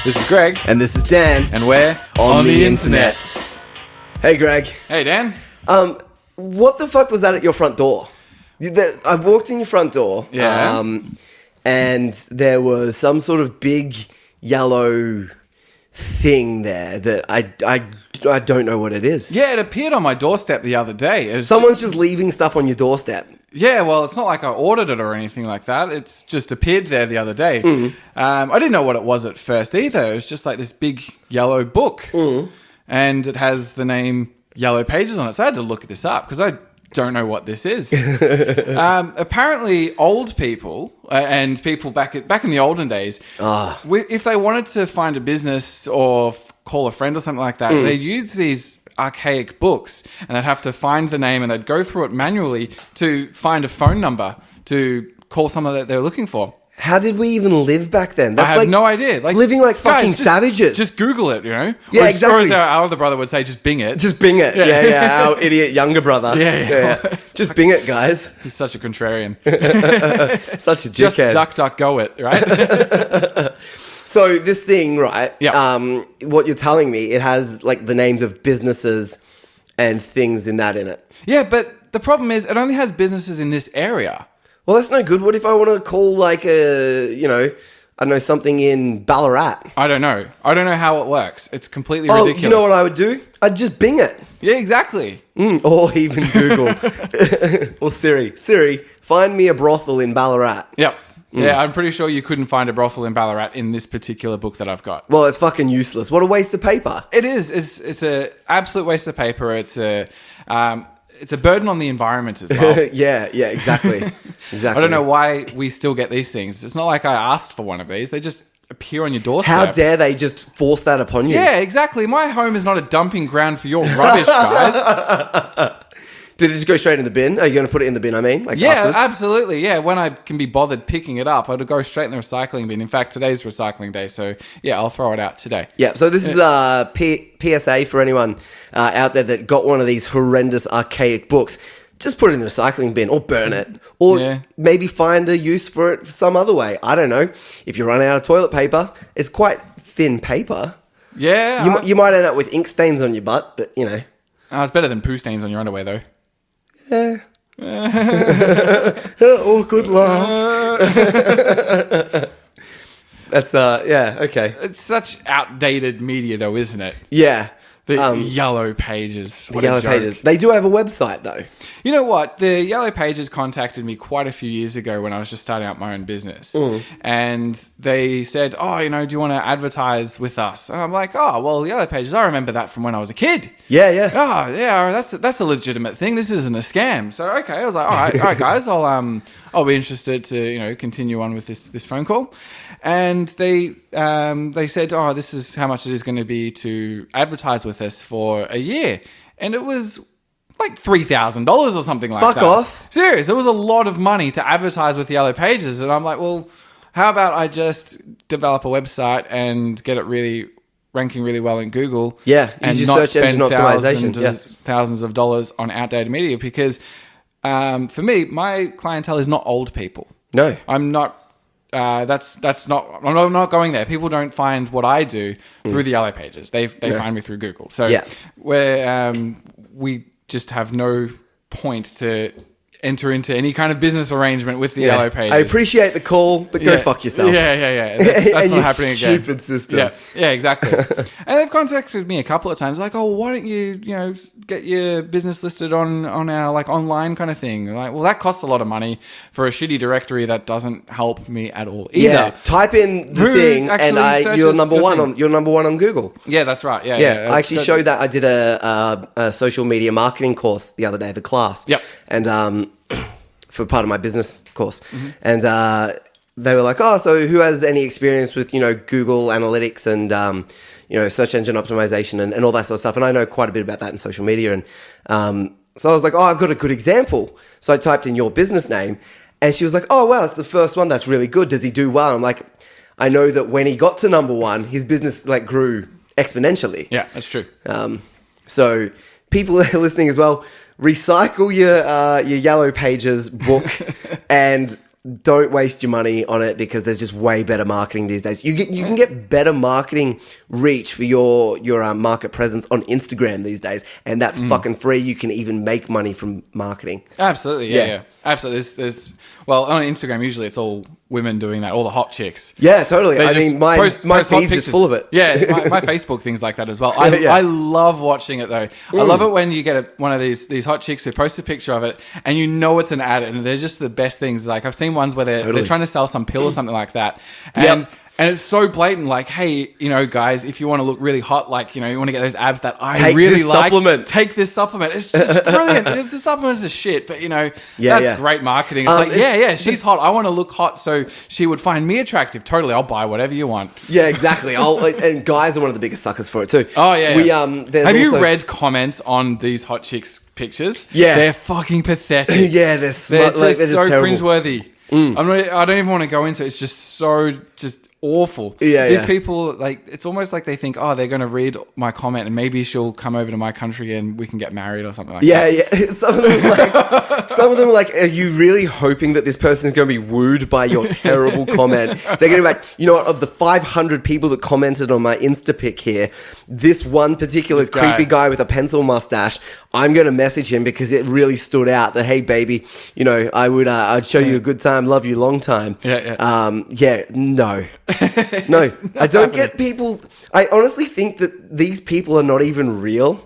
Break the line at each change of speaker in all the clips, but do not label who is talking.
This is Greg.
And this is Dan.
And we're
on the internet. Hey, Greg.
Hey, Dan.
What the fuck was that at your front door? I walked in your front door.
Yeah.
And there was some sort of big yellow thing there that I don't know what it is.
Yeah, it appeared on my doorstep the other day.
Someone's just leaving stuff on your doorstep.
Yeah, well, it's not like I ordered it or anything like that. It's just appeared there the other day. I didn't know what it was at first either. It was just like this big yellow book. And it has the name Yellow Pages on it. So I had to look this up because I don't know what this is. Apparently, old people and people back in the olden days, if they wanted to find a business or call a friend or something like that, they'd use these archaic books and they'd have to find the name and they'd go through it manually to find a phone number to call someone that they're looking for.
How did we even live back then?
That's I have no idea.
Like living like fucking savages.
Just Google it, you know?
Yeah, exactly.
Or as our other brother would say, just Bing it.
Just Bing it. Yeah. Our idiot younger brother.
Yeah.
Just Bing it, guys.
He's such a contrarian.
Such a dickhead.
Just duck, go it, right?
So this thing, right?
Yeah.
What you're telling me, it has like the names of businesses and things in it.
Yeah, but the problem is it only has businesses in this area.
Well, that's no good. What if I want to call like something in Ballarat?
I don't know how it works. It's completely ridiculous.
You know what I would do? I'd just Bing it.
Yeah, exactly.
Or even Google. Or Siri, find me a brothel in Ballarat.
Yep. Yeah, I'm pretty sure you couldn't find a brothel in Ballarat in this particular book that I've got.
Well, it's fucking useless. What a waste of paper.
It is. It's an absolute waste of paper. It's a burden on the environment as well.
Yeah, exactly.
I don't know why we still get these things. It's not like I asked for one of these. They just appear on your doorstep.
How dare they just force that upon you?
Yeah, exactly. My home is not a dumping ground for your rubbish, guys.
Did it just go straight in the bin? Are you going to put it in the bin,
afterwards? Absolutely. Yeah, when I can be bothered picking it up, I'll go straight in the recycling bin. In fact, today's recycling day, so yeah, I'll throw it out today.
Yeah, so this is PSA for anyone out there that got one of these horrendous archaic books. Just put it in the recycling bin or burn it. Or maybe find a use for it some other way. I don't know. If you run out of toilet paper, it's quite thin paper.
Yeah.
You might end up with ink stains on your butt, but you know.
It's better than poo stains on your underwear, though.
Yeah. Awkward laugh. That's okay.
It's such outdated media, though, isn't it?
Yeah.
The Yellow Pages.
The Yellow Pages. They do have a website, though.
You know what? The Yellow Pages contacted me quite a few years ago when I was just starting out my own business. And they said, do you want to advertise with us? And I'm like, Yellow Pages, I remember that from when I was a kid.
Yeah.
Oh, yeah, that's a legitimate thing. This isn't a scam. So, okay, I was like, all right, guys, I'll be interested to, continue on with this phone call. And they said, this is how much it is going to be to advertise with us for a year. And it was like $3,000 or something like that.
Fuck off.
Serious. It was a lot of money to advertise with Yellow Pages. And I'm like, well, how about I just develop a website and get it ranking really well in Google?
Yeah.
And
use
not
search engine optimization.
Thousands of dollars on outdated media. Because for me, my clientele is not old people.
No.
I'm not. I'm not going there. People don't find what I do through the Yellow Pages. They find me through Google. So we just have no point to enter into any kind of business arrangement with the Yellow Pages.
I appreciate the call, but go fuck yourself.
Yeah. That's not happening again.
Stupid system.
Yeah, exactly. And they've contacted me a couple of times, like, why don't you, get your business listed on our like online kind of thing? Like, well, that costs a lot of money for a shitty directory that doesn't help me at all either.
Yeah, type in the thing, and you're number one on Google.
Yeah, that's right.
Yeah. I actually showed that. I did a social media marketing course the other day, the class.
Yep.
And for part of my business course. And they were like, so who has any experience with, Google Analytics and, search engine optimization and all that sort of stuff. And I know quite a bit about that in social media. And so I was like, I've got a good example. So I typed in your business name and she was like, wow, it's the first one. That's really good. Does he do well? I'm like, I know that when he got to number one, his business like grew exponentially.
Yeah, that's true.
So people that are listening as well, recycle your Yellow Pages book and don't waste your money on it because there's just way better marketing these days. You can get better marketing reach for your market presence on Instagram these days, and that's fucking free. You can even make money from marketing.
Absolutely, yeah. Absolutely. There's well, on Instagram usually it's all women doing that, all the hot chicks.
Yeah, totally. I mean, my
post
feed's just full of it.
Yeah, my Facebook thing's like that as well. I love watching it though. I love it when you get one of these hot chicks who post a picture of it and you know it's an ad, and they're just the best things. Like I've seen ones where they're trying to sell some pill or something like that, and it's so blatant, like, hey, guys, if you want to look really hot, like, you want to get those abs that I really like, take this supplement. It's just brilliant. The supplements are shit, but, that's great marketing. It's like, she's hot. I want to look hot, so she would find me attractive. Totally, I'll buy whatever you want.
Yeah, exactly. And guys are one of the biggest suckers for it, too.
Oh, yeah. Have you read comments on these hot chicks' pictures?
Yeah.
They're fucking pathetic.
Yeah, they're
just so
terrible.
cringeworthy. I don't even want to go into it. It's just so awful. These people, like, it's almost like they think, oh, they're going to read my comment and maybe she'll come over to my country and we can get married or something like that.
Yeah. Some of them are like, are you really hoping that this person is going to be wooed by your terrible comment? They're going to be like, you know what, of the 500 people that commented on my Insta pic here, this one particular creepy guy with a pencil mustache, I'm going to message him because it really stood out that, hey, baby, I'd show you a good time, love you long time. No. No, I don't get I honestly think that these people are not even real.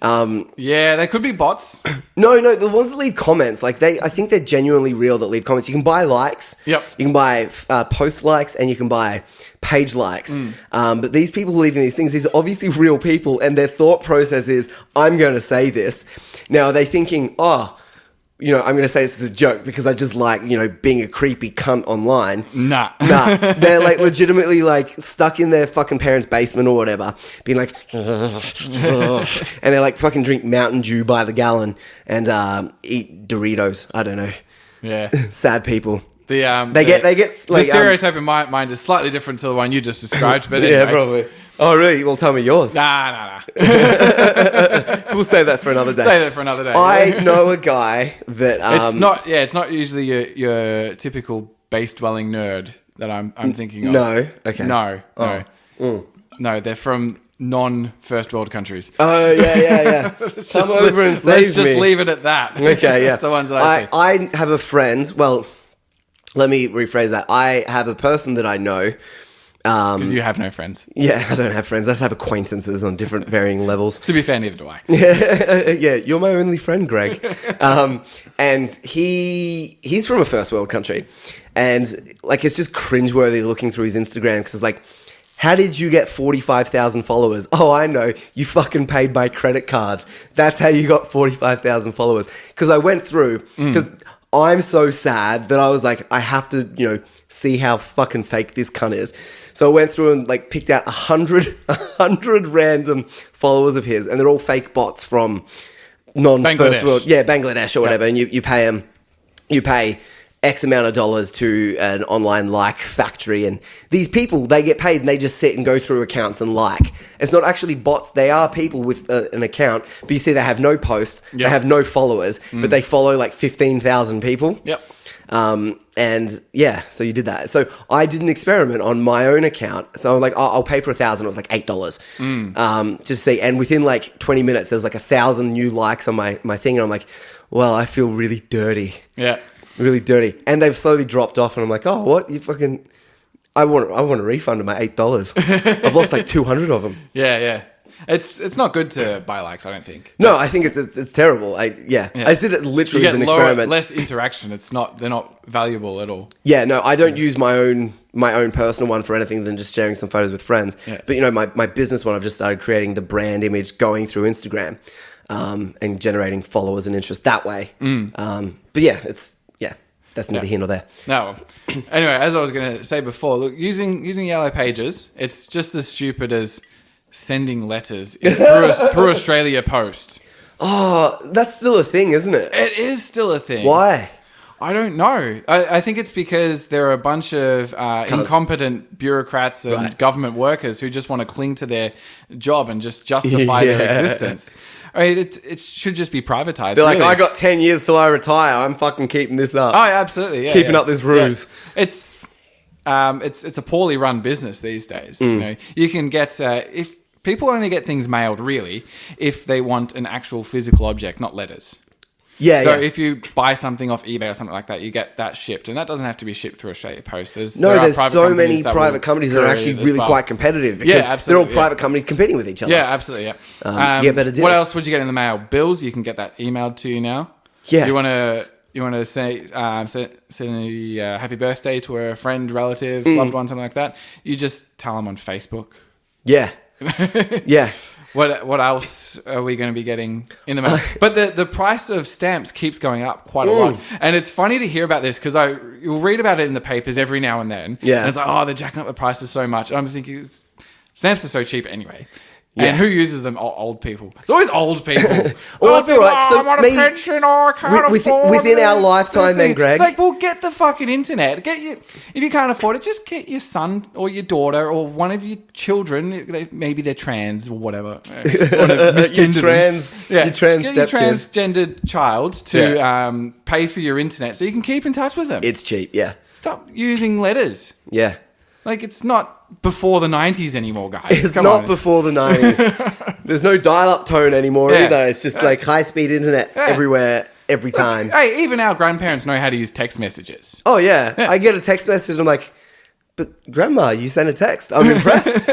They could be bots.
No, the ones that leave comments, I think they're genuinely real that leave comments. You can buy likes.
Yep.
You can buy post likes and you can buy page likes. But these people leaving these things, these are obviously real people, and their thought process is, I'm going to say this. Now, are they thinking, I'm going to say this as a joke because I just like, being a creepy cunt online.
Nah.
They're like legitimately like stuck in their fucking parents' basement or whatever, being like, and they like fucking drink Mountain Dew by the gallon and eat Doritos. I don't know.
Yeah.
Sad people.
They
get like,
the stereotype in my mind is slightly different to the one you just described, but
yeah,
anyway.
Probably. Oh, really? Well, tell me yours.
Nah.
We'll save that for another day.
I
know a guy that
it's not usually your typical base dwelling nerd that I'm thinking of.
No. Okay.
No. No, they're from non-first world countries.
Oh, yeah. Come over and save me.
Let's just leave it at that.
Okay, yeah.
That's the ones that I see.
I have a friend. Well, let me rephrase that. I have a person that I know.
Because you have no friends.
Yeah, I don't have friends. I just have acquaintances on different varying levels.
To be fair, neither do I.
Yeah, you're my only friend, Greg. And he's from a first world country. And like, it's just cringeworthy looking through his Instagram because it's like, how did you get 45,000 followers? Oh, I know. You fucking paid by credit card. That's how you got 45,000 followers. Because I went through, because I'm so sad that I was like, I have to, see how fucking fake this cunt is. So I went through and like picked out 100 random followers of his, and they're all fake bots from non-first world. Yeah, Bangladesh or whatever. And you pay them, you pay X amount of dollars to an online like factory, and these people, they get paid and they just sit and go through accounts and like. It's not actually bots. They are people with an account, but you see they have no posts, they have no followers, but they follow like 15,000 people.
Yep.
And yeah, so you did that. So I did an experiment on my own account. So I'm like, I'll pay for 1,000. It was like $8. Just see. And within like 20 minutes, there was like 1,000 new likes on my thing. And I'm like, well, I feel really dirty.
Yeah.
Really dirty. And they've slowly dropped off. And I'm like, oh, what? You fucking, I want a refund of my $8. I've lost like 200 of them.
Yeah. It's not good to buy likes, I don't think.
No, I think it's terrible. I just did it literally as an experiment.
Less interaction. They're not valuable at all.
Yeah, no, I don't use my own personal one for anything than just sharing some photos with friends. Yeah. But my business one, I've just started creating the brand image going through Instagram, and generating followers and interest that way. But yeah, that's neither here nor there.
No. Anyway, as I was going to say before, look, using Yellow Pages, it's just as stupid as sending letters through Australia Post.
Oh, that's still a thing, isn't it?
It is still a thing.
Why?
I don't know. I think it's because there are a bunch of incompetent bureaucrats and government workers who just want to cling to their job and just justify their existence. I mean, it should just be privatized.
They're like, I got 10 years till I retire. I'm fucking keeping this up.
Oh, absolutely. Yeah,
keeping up this ruse.
Yeah. It's a poorly run business these days. You know, you can get if people only get things mailed really if they want an actual physical object, not letters.
Yeah,
so if you buy something off eBay or something like that, you get that shipped, and that doesn't have to be shipped through Australia Post. There's
so many private companies that are actually really quite competitive because they're all private companies competing with each other.
Yeah, absolutely. Yeah,
you get better deals.
What else would you get in the mail? Bills. You can get that emailed to you now.
Yeah.
You want to say send a happy birthday to a friend, relative, loved one, something like that. You just tell them on Facebook.
Yeah. Yeah.
What else are we going to be getting in the mail? But the price of stamps keeps going up quite a lot. And it's funny to hear about this because you'll read about it in the papers every now and then.
Yeah.
And it's like, they're jacking up the prices so much. And I'm thinking, stamps are so cheap anyway.
Yeah.
And who uses them? Old people. It's always old people.
Well, that's all right. So
I'm on a pension. I can't afford
within
it.
our lifetime then, Greg.
It's like, well, get the fucking internet. If you can't afford it, just get your son or your daughter or one of your children. Maybe they're trans or whatever.
Your
transgendered child to pay for your internet so you can keep in touch with them.
It's cheap, yeah.
Stop using letters.
Yeah.
Like, it's not before the 90s anymore, guys.
It's not before the 90s. There's no dial-up tone anymore either. It's just like high-speed internet everywhere, every time.
Hey, even our grandparents know how to use text messages.
Oh, yeah. I get a text message and I'm like, but Grandma, you sent a text. I'm impressed.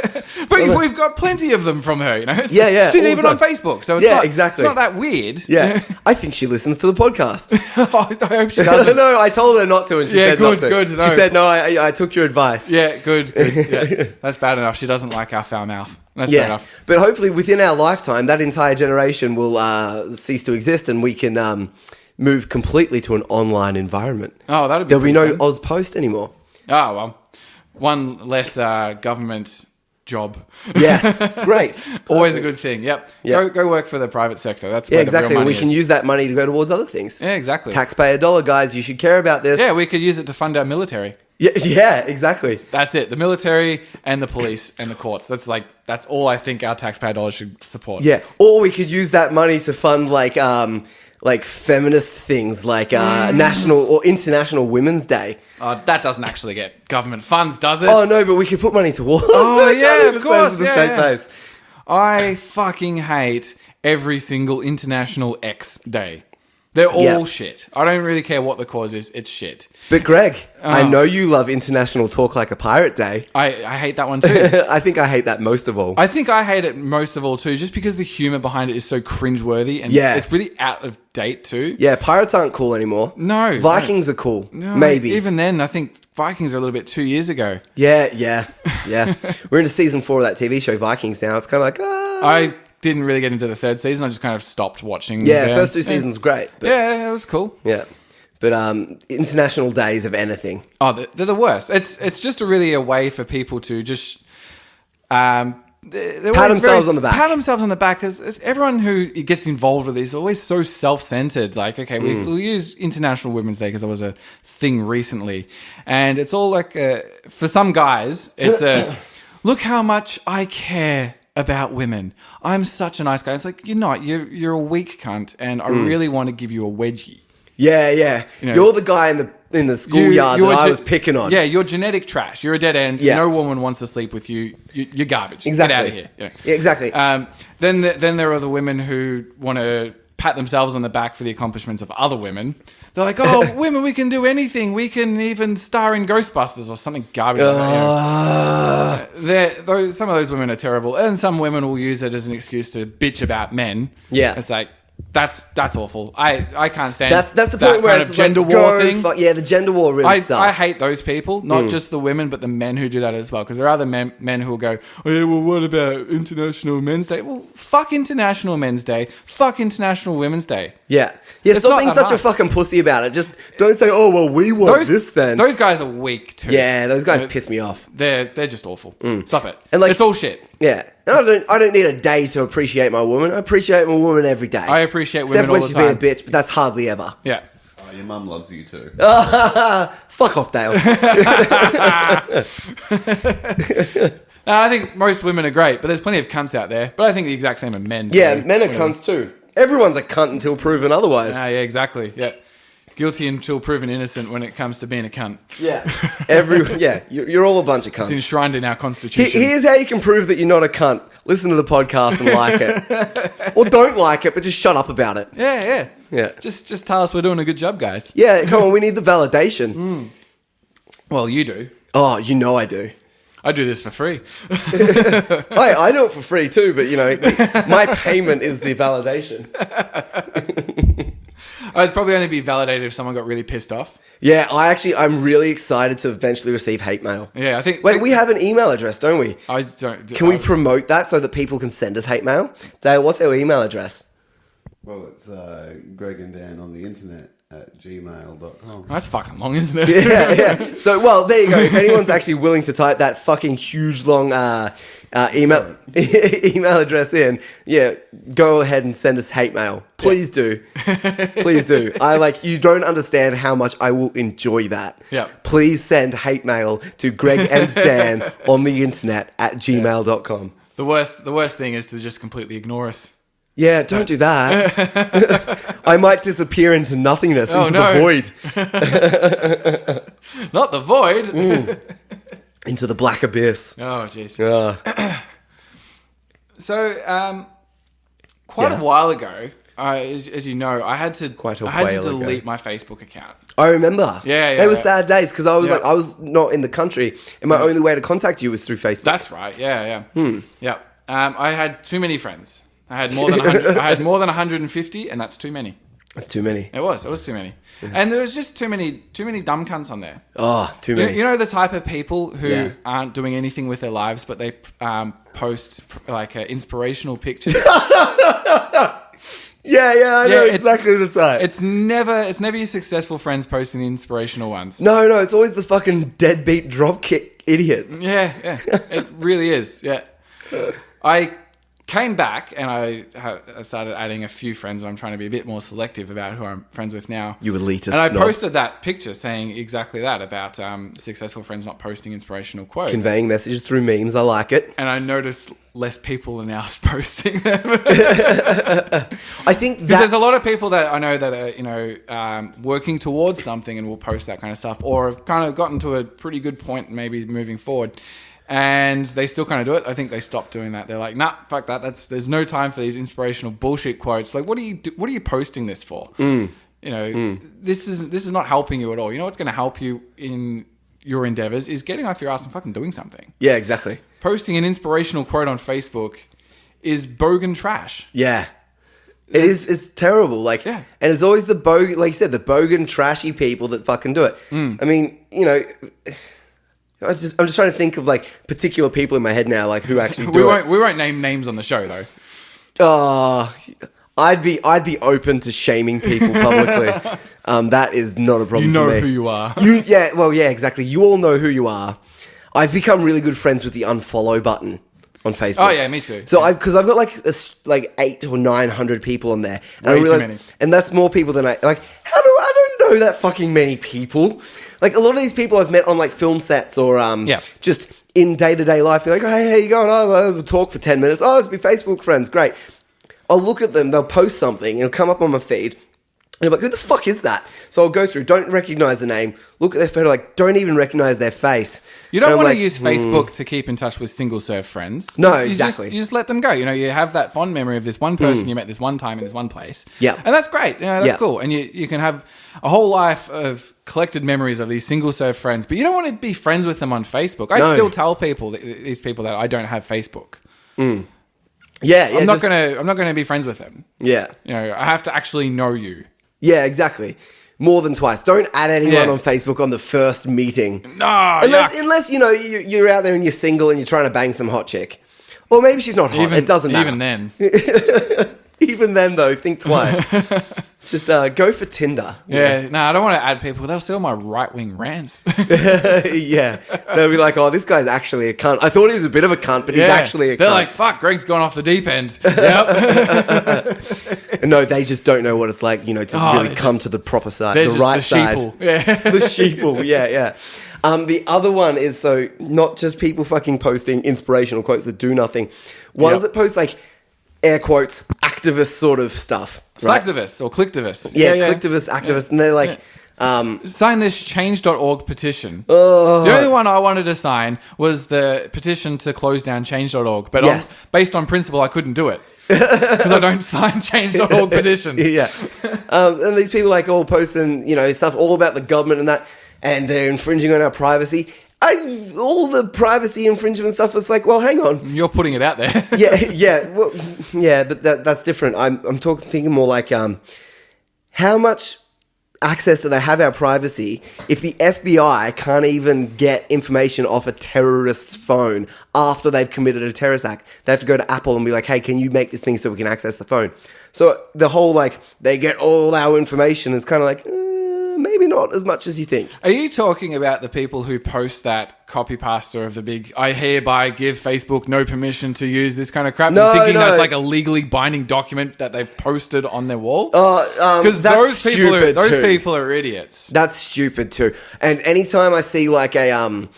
But we've got plenty of them from her, you know?
Yeah.
She's even on Facebook, so it's not that weird.
Yeah. I think she listens to the podcast.
I hope she doesn't.
No, I told her not to and she said not to.
Good.
She said, no, I took your advice.
Yeah, good. Yeah. That's bad enough. She doesn't like our foul mouth. That's fair enough.
But hopefully within our lifetime, that entire generation will cease to exist and we can move completely to an online environment.
Oh, that'd be
There'll be no
fun.
Oz Post anymore.
Oh, well. One less government job.
Yes, great.
Always a good thing. Yep. Go work for the private sector. That's where
exactly.
The real money
we can use that money to go towards other things.
Yeah, exactly.
Taxpayer dollar, guys. You should care about this.
Yeah, we could use it to fund our military.
Yeah, exactly.
That's it. The military and the police and the courts. That's all I think our taxpayer dollars should support.
Yeah, or we could use that money to fund like feminist things, like National or International Women's Day.
That doesn't actually get government funds, does it?
Oh no, but we could put money towards.
Oh yeah, of course.
Face.
I fucking hate every single International X Day. They're all shit. I don't really care what the cause is. It's shit.
But Greg, I know you love International Talk Like a Pirate Day.
I hate that one too.
I think I hate that most of all.
I think I hate it most of all too, just because the humor behind it is so cringeworthy and it's really out of date too.
Yeah, pirates aren't cool anymore.
No.
Vikings are cool.
No,
maybe.
Even then, I think Vikings are a little bit 2 years ago.
Yeah. We're into season 4 of that TV show Vikings now. It's kind of like,
I didn't really get into the third season. I just kind of stopped watching.
Yeah, first 2 seasons great.
But it was cool.
Yeah. But international days of anything.
Oh, they're the worst. It's just a way for people to just pat
themselves on the back.
Pat themselves on the back because everyone who gets involved with this is always so self-centered. Like, okay, we'll use International Women's Day because it was a thing recently. And it's all like, for some guys, it's a, look how much I care about women. I'm such a nice guy. It's like, you're not. You're a weak cunt, and I really want to give you a wedgie.
Yeah. You know, you're the guy in the schoolyard that I was picking on.
Yeah, you're genetic trash. You're a dead end.
Yeah.
No woman wants to sleep with you. You're garbage.
Exactly.
Get out of here. You know.
Yeah, exactly.
Then there are the women who want to pat themselves on the back for the accomplishments of other women. They're like, oh, women, we can do anything. We can even star in Ghostbusters or something garbage like that. You know. Some of those women are terrible. And some women will use it as an excuse to bitch about men.
Yeah.
It's like, that's awful. I can't stand
that's the point where
kind
it's
of gender
like,
war thing.
The gender war really sucks.
I hate those people, not just the women, but the men who do that as well. Because there are the men who will go, oh yeah, well, what about International Men's Day? Well, fuck International Men's Day. Fuck International Women's Day.
Yeah,
It's
stop
not
being
that
such a
hard.
fucking pussy about it. Just don't say, oh, well, we want this then.
Those guys are weak too.
Yeah, those guys piss me off.
They're just awful. Stop it.
And
it's all shit.
Yeah. And I don't need a day to appreciate my woman. I appreciate my woman every day.
I appreciate
Except
women all
when
the
she's
time.
being a bitch, but that's hardly ever.
Yeah.
your mum loves you too.
Fuck off, Dale.
No, I think most women are great, but there's plenty of cunts out there. But I think the exact same are men. So
Yeah, men are cunts too. Everyone's a cunt until proven otherwise.
Yeah, exactly. Yeah. Guilty until proven innocent when it comes to being a cunt.
Yeah. You're all a bunch of cunts.
It's enshrined in our constitution.
Here's how you can prove that you're not a cunt. Listen to the podcast and like it. Or don't like it, but just shut up about it.
Yeah.
Yeah.
Just tell us we're doing a good job, guys.
Yeah, come on, we need the validation.
Well, you do.
Oh, you know I do.
I do this for free.
I do it for free too, but my payment is the validation.
I'd probably only be validated if someone got really pissed off.
Yeah, I'm really excited to eventually receive hate mail.
Yeah, I think...
Wait, we have an email address, don't we?
I don't...
Can we promote that so that people can send us hate mail? Dale, what's our email address?
Well, it's Greg and Dan on the internet at gmail.com.
That's fucking long, isn't it?
Yeah. So, well, there you go. If anyone's actually willing to type that fucking huge long email address in, go ahead and send us hate mail. Please do. Please do. You don't understand how much I will enjoy that.
Yeah.
Please send hate mail to Greg and Dan on the internet at gmail.com.
The worst thing is to just completely ignore us.
Yeah, don't do that. I might disappear into nothingness, the void.
Not the void.
Into the black abyss.
Oh, jeez. So, quite a while ago, as you know, I had to delete my Facebook account.
I remember.
Yeah.
They were sad days because I was I was not in the country, and my only way to contact you was through Facebook.
That's right. Yeah. Yeah. I had too many friends. I had more than 100, I had more than 150, and that's too many.
That's too many.
It was too many, and there was just too many dumb cunts on there.
Oh, too many.
You know the type of people who aren't doing anything with their lives, but they post inspirational pictures.
Yeah, I know exactly the type.
It's never your successful friends posting the inspirational ones.
No, it's always the fucking deadbeat dropkick idiots.
Yeah, it really is. Yeah, I came back and I started adding a few friends. I'm trying to be a bit more selective about who I'm friends with now.
You elitist.
And I posted that picture saying exactly that about successful friends not posting inspirational quotes.
Conveying messages through memes. I like it.
And I noticed less people are now posting them.
I think
because there's a lot of people that I know that are working towards something and will post that kind of stuff, or have kind of gotten to a pretty good point maybe moving forward. And they still kind of do it. I think they stopped doing that. They're like, nah, fuck that. There's no time for these inspirational bullshit quotes. Like, what are you posting this for? This is not helping you at all. You know what's going to help you in your endeavors is getting off your ass and fucking doing something.
Yeah, exactly.
Posting an inspirational quote on Facebook is bogan trash.
Yeah. It is. It's terrible. And it's always the bogan, like you said, the bogan trashy people that fucking do it. I mean, I'm just trying to think of particular people in my head now, who actually do it.
We won't name names on the show though.
I'd be open to shaming people publicly. That is not a problem.
You know
for me.
who you are.
Exactly. You all know who you are. I've become really good friends with the unfollow button on Facebook.
Oh yeah, me too.
So because I've got like 800 or 900 people on there, and
Way
I realize,
too many.
and that's more people than I like. I don't know that fucking many people. A lot of these people I've met on film sets or just in day-to-day life. Be like, oh, hey, how you going? Oh, we'll talk for 10 minutes. Oh, let's be Facebook friends. Great. I'll look at them. They'll post something. It'll come up on my feed. And I'm like, who the fuck is that? So I'll go through. Don't recognize the name. Look at their photo. Don't even recognize their face.
You don't want to use Facebook to keep in touch with single-serve friends.
No, exactly.
You just let them go. You have that fond memory of this one person you met this one time in this one place.
Yeah.
And that's great. That's cool. And you can have a whole life of collected memories of these single-serve friends, but you don't want to be friends with them on Facebook. I still tell these people that I don't have Facebook.
Yeah.
I'm not gonna be friends with them.
Yeah.
I have to actually know you.
Yeah, exactly. More than twice. Don't add anyone on Facebook on the first meeting.
No,
unless you're out there and you're single and you're trying to bang some hot chick, or maybe she's not hot. It doesn't matter.
Even then,
even then though, think twice. Just go for Tinder.
Yeah, no, I don't want to add people. They'll steal my right-wing rants.
Yeah. They'll be like, oh, this guy's actually a cunt. I thought he was a bit of a cunt, but he's actually a cunt.
They're like, fuck, Greg's gone off the deep end. Yep.
No, they just don't know what it's like, to really come to the proper side, the right side.
Sheeple. Yeah.
The sheeple, yeah. The other one is, so not just people fucking posting inspirational quotes that do nothing. Ones that post like air quotes, activist sort of stuff. Right?
Slacktivists or clicktivists.
Yeah, clicktivists, activists. And they're like...
sign this change.org petition. The only one I wanted to sign was the petition to close down change.org. But based on principle, I couldn't do it. Because I don't sign change.org petitions.
Yeah. And these people like all posting, stuff all about the government and that, and they're infringing on our privacy. All the privacy infringement stuff is like, well, hang on.
You're putting it out there.
Well, but that's different. I'm thinking more like, how much access do they have our privacy if the FBI can't even get information off a terrorist's phone after they've committed a terrorist act? They have to go to Apple and be like, hey, can you make this thing so we can access the phone? So the whole, they get all our information is kind of like, maybe not as much as you think.
Are you talking about the people who post that copy pasta of the big, I hereby give Facebook no permission to use this kind of crap?
No,
thinking that's like a legally binding document that they've posted on their wall?
Because
those people are idiots.
That's stupid too. And anytime I see like a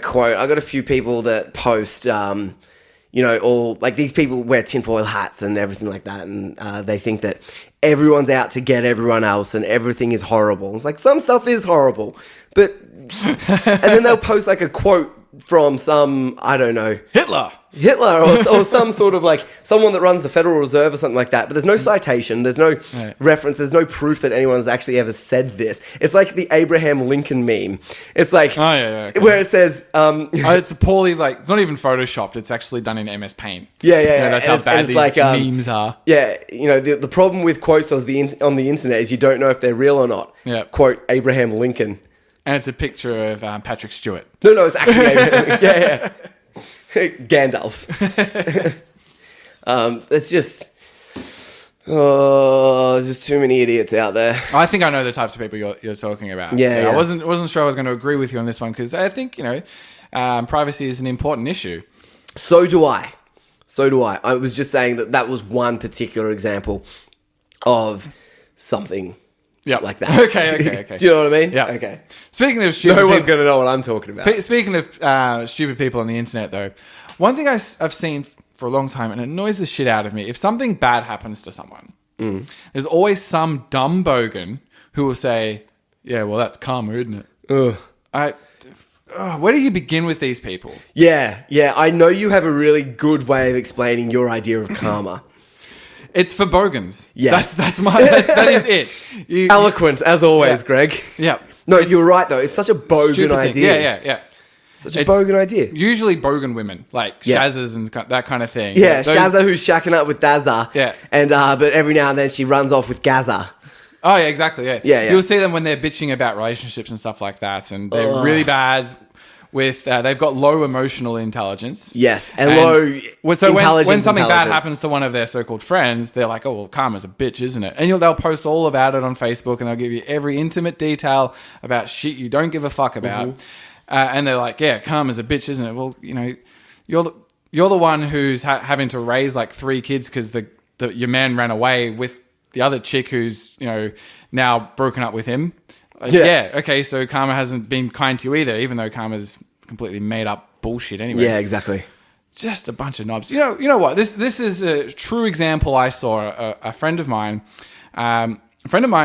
quote, I got a few people that post, all like these people wear tinfoil hats and everything like that, and they think that everyone's out to get everyone else and everything is horrible. It's like some stuff is horrible, but and then they'll post like a quote from some, I don't know, Hitler or some sort of like someone that runs the Federal Reserve or something like that. But there's no citation, there's no reference, there's no proof that anyone's actually ever said this. It's like the Abraham Lincoln meme. It's like where it says
it's poorly, it's not even photoshopped. It's actually done in MS Paint.
Yeah.
That's how bad these memes are.
Yeah, the problem with quotes on the internet is you don't know if they're real or not.
Yeah.
Quote Abraham Lincoln.
And it's a picture of Patrick Stewart.
No, it's actually Abraham. Yeah. Gandalf. It's just... there's just too many idiots out there.
I think I know the types of people you're talking about.
Yeah,
I wasn't sure I was going to agree with you on this one because I think, privacy is an important issue.
So do I. I was just saying that was one particular example of something like that.
Okay.
Do you know what I mean?
Yeah.
Okay.
Speaking of stupid
one's going to know what I'm talking about.
Speaking of stupid people on the internet, though, one thing I've seen for a long time, and it annoys the shit out of me, if something bad happens to someone, there's always some dumb bogan who will say, yeah, well, that's karma, isn't it? Where do you begin with these people?
Yeah. I know you have a really good way of explaining your idea of karma.
It's for bogans.
Yeah.
That is it.
Eloquent, as always, Greg.
Yeah.
No, you're right, though. It's such a bogan idea.
Yeah.
Such a bogan idea.
Usually bogan women, like Shazzas and that kind of thing.
Yeah, Shazza who's shacking up with Dazza.
Yeah.
And, but every now and then she runs off with Gaza.
Oh, yeah, exactly,
Yeah.
You'll see them when they're bitching about relationships and stuff like that, and they're really bad with... they've got low emotional intelligence.
Yes, and low intelligence.
When something bad happens to one of their so-called friends, they're like, oh, well, karma's a bitch, isn't it? And they'll post all about it on Facebook, and they'll give you every intimate detail about shit you don't give a fuck about. And they're like, yeah, karma's a bitch, isn't it? Well, you're the one who's having to raise like 3 kids because your man ran away with the other chick who's, now broken up with him. Okay, so karma hasn't been kind to you either, even though karma's completely made up bullshit anyway.
Yeah, exactly.
Just a bunch of knobs. You know what? This is a true example I saw. A friend of mine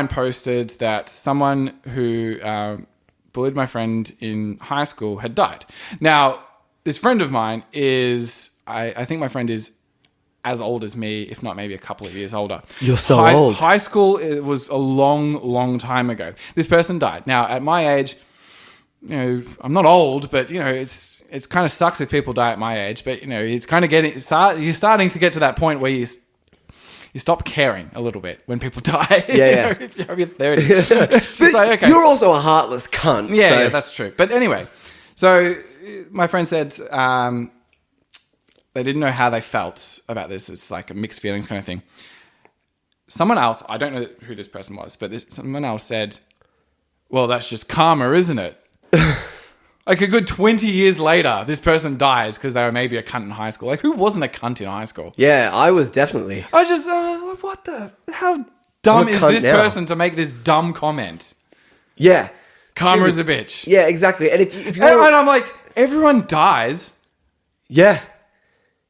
posted that someone who bullied my friend in high school had died. Now, this friend of mine is, I think my friend is as old as me, if not maybe a couple of years older.
You're so old.
High school, it was a long, long time ago. This person died. Now, at my age, I'm not old, but, it's kind of sucks if people die at my age, but, it's kind of you're starting to get to that point where you stop caring a little bit when people die.
Yeah.
There it is. It's just like, okay.
You're also a heartless cunt.
Yeah, that's true. But anyway, so my friend said... they didn't know how they felt about this. It's like a mixed feelings kind of thing. someone else, I don't know who this person was, but someone else said, well, that's just karma, isn't it? Like a good 20 years later, this person dies because they were maybe a cunt in high school. Like, who wasn't a cunt in high school?
Yeah, I was definitely.
I just, how dumb is this
now.
person to make this dumb comment?
Yeah.
Karma is a bitch.
Yeah, exactly. And if you
And I'm like, everyone dies.
yeah.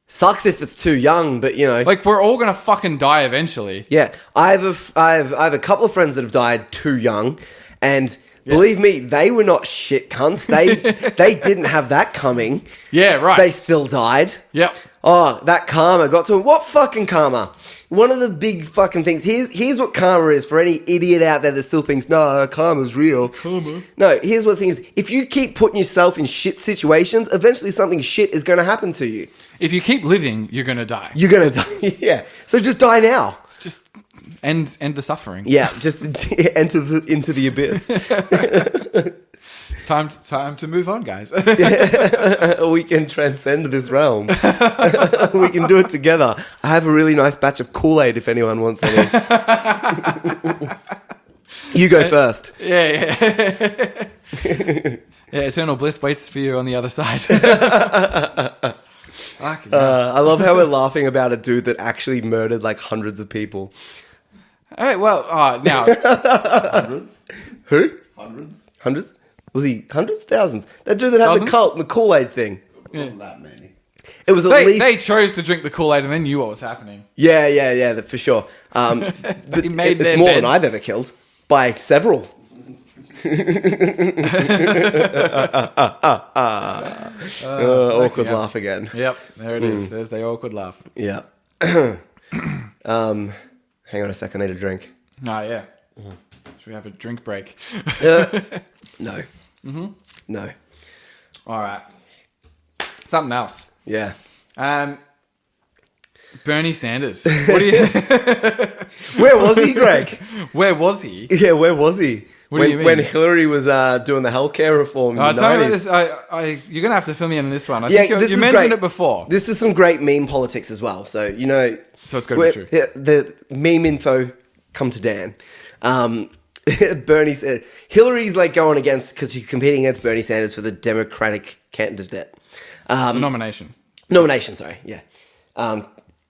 Sucks if it's too young, but you know.
Like, we're all going to fucking die eventually.
Yeah. I have a couple of friends that have died too young, and believe me, they were not shit cunts. They didn't have that coming.
Yeah, right.
They still died.
Yep.
Oh, that karma got to them. What fucking karma? One of the big fucking things. Here's what karma is for any idiot out there that still thinks, no, karma's real. Karma. No, here's what the thing is. If you keep putting yourself in shit situations, eventually something shit is going to happen to you.
If you keep living, you're going to die.
You're going to die. Yeah. So just die now.
Just end the suffering.
Yeah. Just enter into the abyss.
It's time to move on, guys.
We can transcend this realm. We can do it together. I have a really nice batch of Kool-Aid if anyone wants any. You go first.
Yeah. Yeah, eternal bliss waits for you on the other side.
I love how we're laughing about a dude that actually murdered like hundreds of people.
All right, well, now...
Hundreds?
Who?
Hundreds?
Was he hundreds? Thousands? That dude that had the cult and the Kool-Aid thing.
It wasn't that many.
It was at least...
They chose to drink the Kool-Aid and they knew what was happening.
Yeah, for sure. But
made their
it's more
bed.
than I've ever killed. By several. Awkward laugh again.
Yep, there it is. There's the awkward laugh.
Yeah. Hang on a second, I need a drink.
Oh, yeah. Should we have a drink break?
No. No.
All right. Something else.
Yeah.
Bernie Sanders. What do you...
Where was he, Greg?
Where was he?
Yeah, where was he?
What do you mean?
When Hillary was doing the healthcare reform in the
Tell me about
90s.
this. You're going to have to fill me in on this one. I
Yeah,
think
this
you
is
mentioned
great.
it before.
This is some great meme politics as well. So, you know...
So it's got to be true.
Yeah, the meme info come to Dan. Bernie said... Hillary's like going against... Because she's competing against Bernie Sanders for the Democratic candidate.
Nomination.
Nomination, sorry. Yeah.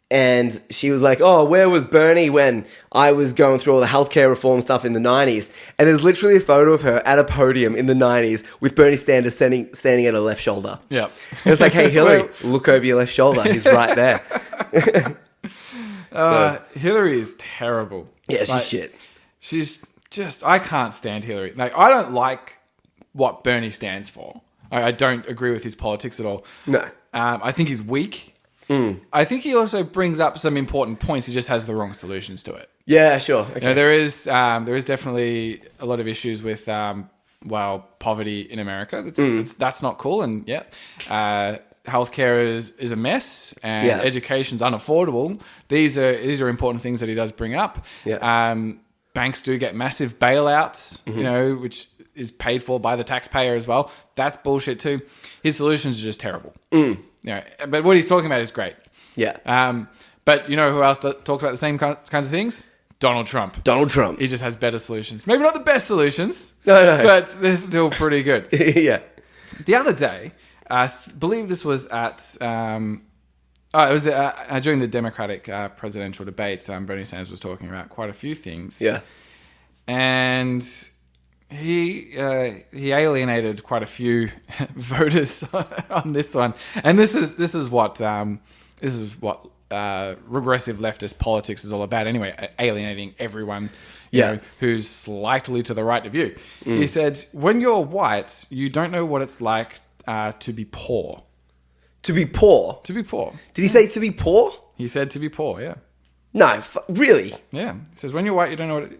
And she was like, oh, where was Bernie when I was going through all the healthcare reform stuff in the 90s? And there's literally a photo of her at a podium in the 90s with Bernie Sanders standing at her left shoulder.
Yeah.
And it's like, hey, Hillary, look over your left shoulder. He's right there.
Hillary is terrible.
Yeah, she's
Like,
shit.
She's just... I can't stand Hillary. Like, I don't like what Bernie stands for. I don't agree with his politics at all.
No.
I think he's weak. I think he also brings up some important points. He just has the wrong solutions to it.
Yeah, sure. Okay.
You know, there is definitely a lot of issues with poverty in America. That's not cool. And healthcare is a mess, and education's unaffordable. These are important things that he does bring up.
Yeah.
Banks do get massive bailouts, you know, which is paid for by the taxpayer as well. That's bullshit too. His solutions are just terrible. You know, but what he's talking about is great.
Yeah.
But you know who else talks about the same kinds of things? Donald Trump.
Donald Trump.
He just has better solutions. Maybe not the best solutions.
No.
But they're still pretty good.
Yeah.
The other day, I believe this was at... it was during the Democratic presidential debates. Bernie Sanders was talking about quite a few things.
Yeah.
And... He alienated quite a few voters on this one, and this is what regressive leftist politics is all about. Anyway, alienating everyone, you know, who's slightly to the right of you. He said, "When you're white, you don't know what it's like to be poor."
To be poor?
To be poor.
Did he say to be poor?
He said to be poor. Yeah.
No, really?
Yeah. He says, "When you're white, you don't know what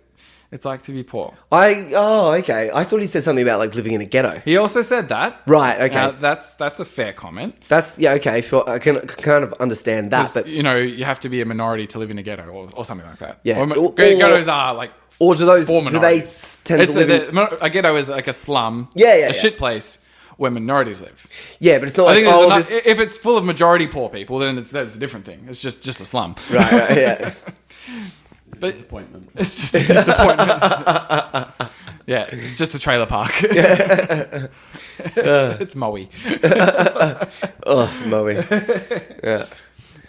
it's like to be poor."
Okay. I thought he said something about like living in a ghetto.
He also said that.
Right, okay.
That's a fair comment.
Okay. I can kind of understand that, but
you know, you have to be a minority to live in a ghetto or something like that.
Yeah.
Ghettos are like
or do they tend to live in...
A ghetto is like a slum.
Yeah.
Shit place where minorities live.
Yeah, but it's not
I
like
think if it's full of majority poor people, then that's a different thing. It's just a slum.
Right, yeah.
It's a disappointment.
It's just a disappointment. Yeah, it's just a trailer park. It's Moe.
Oh, Moe. Yeah.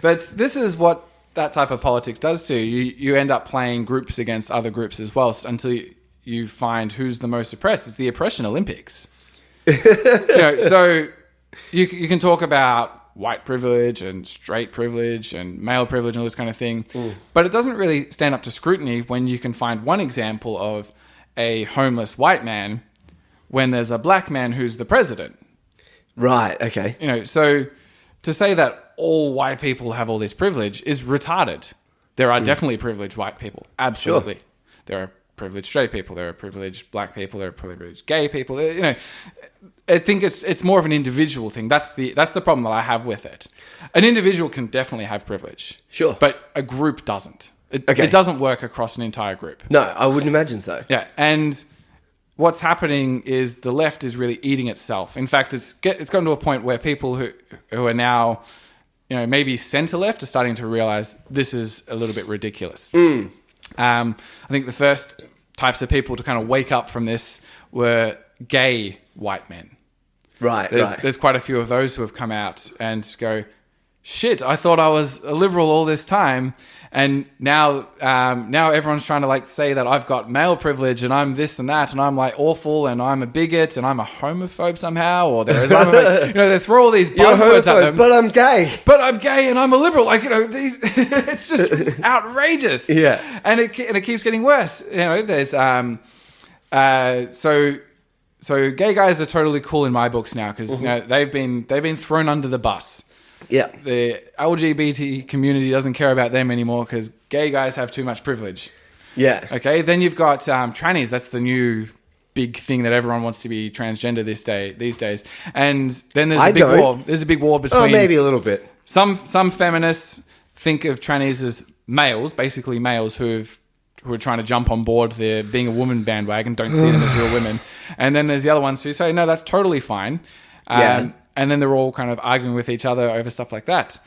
But this is what that type of politics does to you. You end up playing groups against other groups as well until you find who's the most oppressed. It's the oppression Olympics. So you can talk about white privilege and straight privilege and male privilege and all this kind of thing. But it doesn't really stand up to scrutiny when you can find one example of a homeless white man when there's a black man who's the president.
Right, okay.
So to say that all white people have all this privilege is retarded. There are definitely privileged white people. Absolutely. Sure. There are privileged straight people. There are privileged black people. There are privileged gay people. I think it's more of an individual thing. That's the problem that I have with it. An individual can definitely have privilege.
Sure.
But a group doesn't. It doesn't work across an entire group.
No, I wouldn't imagine so.
Yeah, and what's happening is the left is really eating itself. In fact, it's gotten to a point where people who are now, maybe centre left are starting to realise this is a little bit ridiculous. I think the first types of people to kind of wake up from this were gay white men.
Right.
There's quite a few of those who have come out and go, shit, I thought I was a liberal all this time, and now everyone's trying to say that I've got male privilege and I'm this and that and I'm awful and I'm a bigot and I'm a homophobe somehow, or there is they throw all these buzzwords at them.
But I'm gay.
But I'm gay and I'm a liberal. These it's just outrageous.
Yeah,
and it keeps getting worse. There's So gay guys are totally cool in my books now because they've been thrown under the bus.
Yeah,
the LGBT community doesn't care about them anymore because gay guys have too much privilege.
Yeah.
Okay. Then you've got trannies. That's the new big thing that everyone wants to be transgender these days. And then there's a big war. There's a big war between.
Maybe a little bit.
Some feminists think of trannies as males, basically males who are trying to jump on board the being a woman bandwagon, don't see them as real women. And then there's the other ones who say, no, that's totally fine. And then they're all kind of arguing with each other over stuff like that.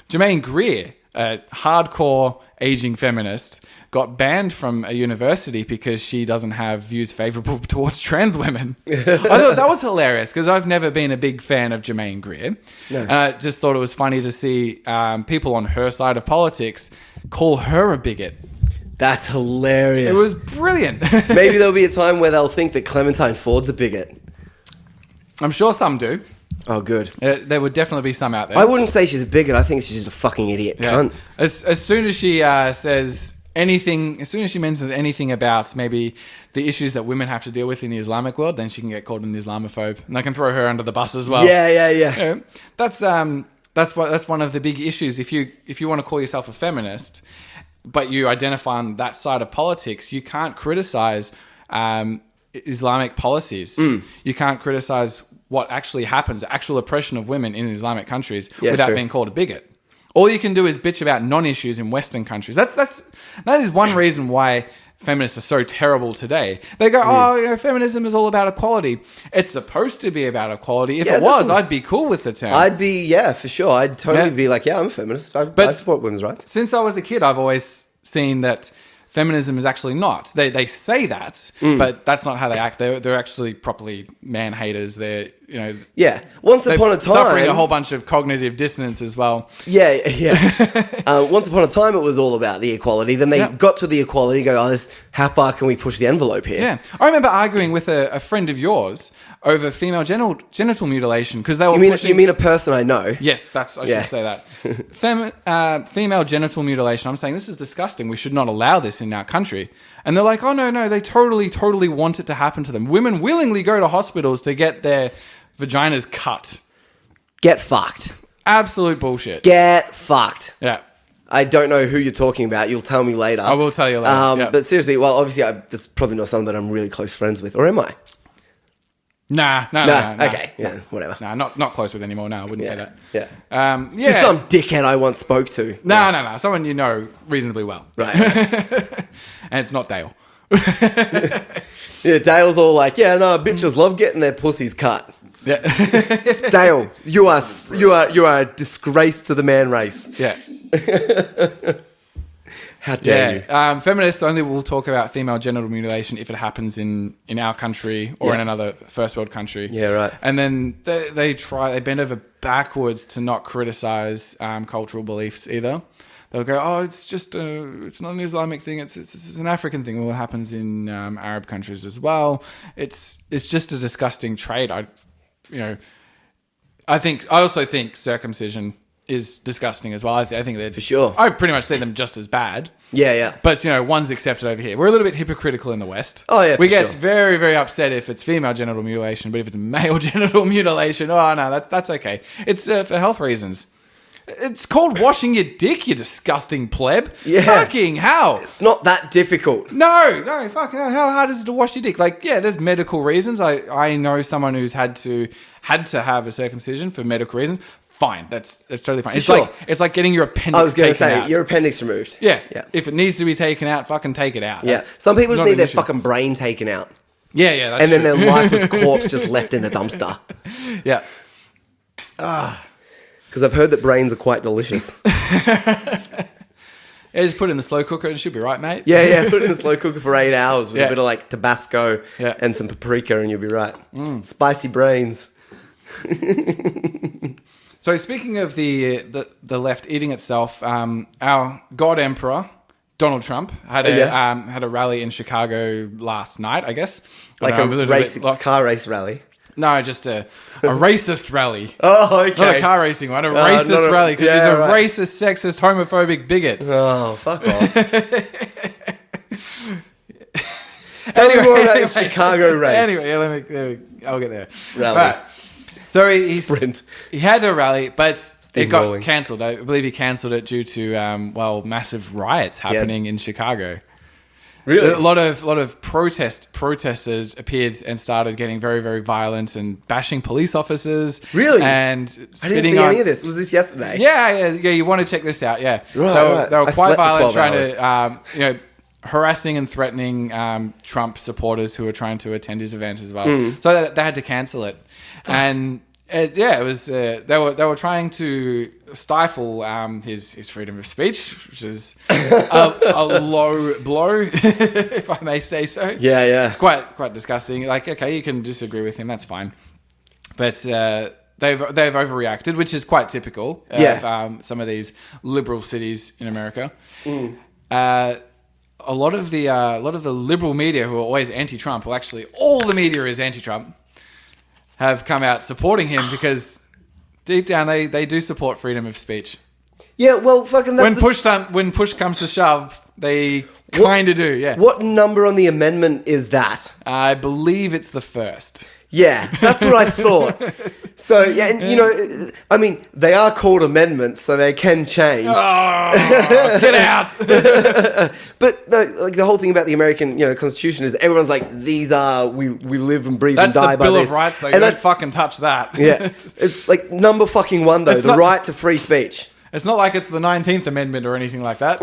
Germaine Greer, a hardcore aging feminist, got banned from a university because she doesn't have views favourable towards trans women. I thought that was hilarious because I've never been a big fan of Germaine Greer. No. And I just thought it was funny to see people on her side of politics call her a bigot.
That's hilarious.
It was brilliant.
Maybe there'll be a time where they'll think that Clementine Ford's a bigot.
I'm sure some do.
Oh, good.
There would definitely be some out there.
I wouldn't say she's a bigot. I think she's just a fucking idiot cunt.
As soon as she says anything, as soon as she mentions anything about maybe the issues that women have to deal with in the Islamic world, then she can get called an Islamophobe, and they can throw her under the bus as well.
Yeah.
That's one of the big issues. If you want to call yourself a feminist, but you identify on that side of politics, you can't criticize Islamic policies. You can't criticize what actually happens, actual oppression of women in Islamic countries without being called a bigot. All you can do is bitch about non-issues in Western countries. That is one reason why feminists are so terrible today. They go, feminism is all about equality. It's supposed to be about equality. If it was, I'd be cool with the term.
I'd be, for sure. I'd totally be like, I'm a feminist. I support women's rights.
Since I was a kid, I've always seen that feminism is actually not. They say that, but that's not how they act. They're actually properly man haters. They're
Once upon a time,
suffering a whole bunch of cognitive dissonance as well.
Once upon a time, it was all about the equality. Then they got to the equality. Go, how far can we push the envelope here?
Yeah, I remember arguing with a friend of yours over female genital mutilation because they were.
You mean a person I know?
Yes, I should say that. Female genital mutilation. I'm saying this is disgusting. We should not allow this in our country. And they're like, oh no, they totally want it to happen to them. Women willingly go to hospitals to get their vaginas cut.
Get fucked.
Absolute bullshit.
Get fucked.
Yeah.
I don't know who you're talking about. You'll tell me later.
I will tell you later.
But seriously, well, obviously, that's probably not someone that I'm really close friends with, or am I?
Nah.
Okay, whatever.
Nah, not close with anymore. No, I wouldn't say that.
Yeah. Just some dickhead I once spoke to.
No. Someone you know reasonably well.
Right.
And it's not Dale.
Yeah, Dale's all like, bitches love getting their pussies cut.
Yeah.
Dale, you are a disgrace to the man race.
Yeah.
How dare you?
Feminists only will talk about female genital mutilation if it happens in our country or in another first world country.
Yeah, right.
And then they bend over backwards to not criticize cultural beliefs either. They'll go, oh, it's just it's not an Islamic thing. It's an African thing. Well, it happens in Arab countries as well. It's just a disgusting trait. I also think circumcision is disgusting as well. I think they're
For sure.
I pretty much see them just as bad.
Yeah.
But one's accepted over here. We're a little bit hypocritical in the West.
Oh yeah,
we
for
get
sure.
very, very upset if it's female genital mutilation, but if it's male genital mutilation, oh no, that's okay. It's for health reasons. It's called washing your dick, you disgusting pleb.
Yeah.
Fucking hell.
It's not that difficult.
No, fucking hell. How hard is it to wash your dick? Like, yeah, there's medical reasons. I know someone who's had to have a circumcision for medical reasons. Fine, that's totally fine. It's like getting your appendix.
I was going to
taken
say
out.
your appendix removed.
Yeah. If it needs to be taken out, fucking take it out.
Yeah. Some people just need their fucking brain taken out.
Yeah, that's
And then
true.
their lifeless corpse just left in a dumpster.
Yeah.
Because I've heard that brains are quite delicious.
Yeah, just put it in the slow cooker. It should be right, mate.
Yeah. Put it in the slow cooker for 8 hours with a bit of like Tabasco and some paprika, and you'll be right. Spicy brains.
So speaking of the left eating itself, our God Emperor Donald Trump had a rally in Chicago last night, I guess.
Like a car race rally.
No, just a racist rally.
Oh, okay.
Not a car racing one, a racist rally, because he's a racist, sexist, homophobic bigot.
Oh, fuck off. Tell me more about the Chicago race.
Anyway, I'll get there.
Rally.
Right. So
Sprint.
he had a rally, but it got
rolling.
cancelled. I believe he cancelled it due to massive riots happening in Chicago.
Really?
A lot of protesters appeared and started getting very, very violent and bashing police officers.
Really?
And
I didn't see any of this. Was this yesterday?
Yeah. You want to check this out? Yeah.
Right.
They were
I
quite
slept for
violent,
12
trying to harassing and threatening Trump supporters who were trying to attend his event as well. So they had to cancel it, and. It was. They were trying to stifle his freedom of speech, which is a low blow, if I may say so.
Yeah.
It's quite disgusting. Like, okay, you can disagree with him, that's fine, but they've overreacted, which is quite typical of some of these liberal cities in America. A lot of the liberal media who are always anti-Trump, well, actually, all the media is anti-Trump, have come out supporting him because deep down they do support freedom of speech.
Yeah, well, fucking...
When push comes to shove, they kind of do, yeah.
What number on the amendment is that?
I believe it's the first.
Yeah, that's what I thought. So, yeah, and, I mean, they are called amendments, so they can change.
Oh, get out!
But no, like the whole thing about the American, Constitution is everyone's like, these are we live and breathe and die
That's the
by
Bill
these.
of Rights, though.
And
You don't fucking touch that.
Yeah, it's like number fucking one though,
It's
the
not-
right to free speech.
It's not like it's the 19th Amendment or anything like that.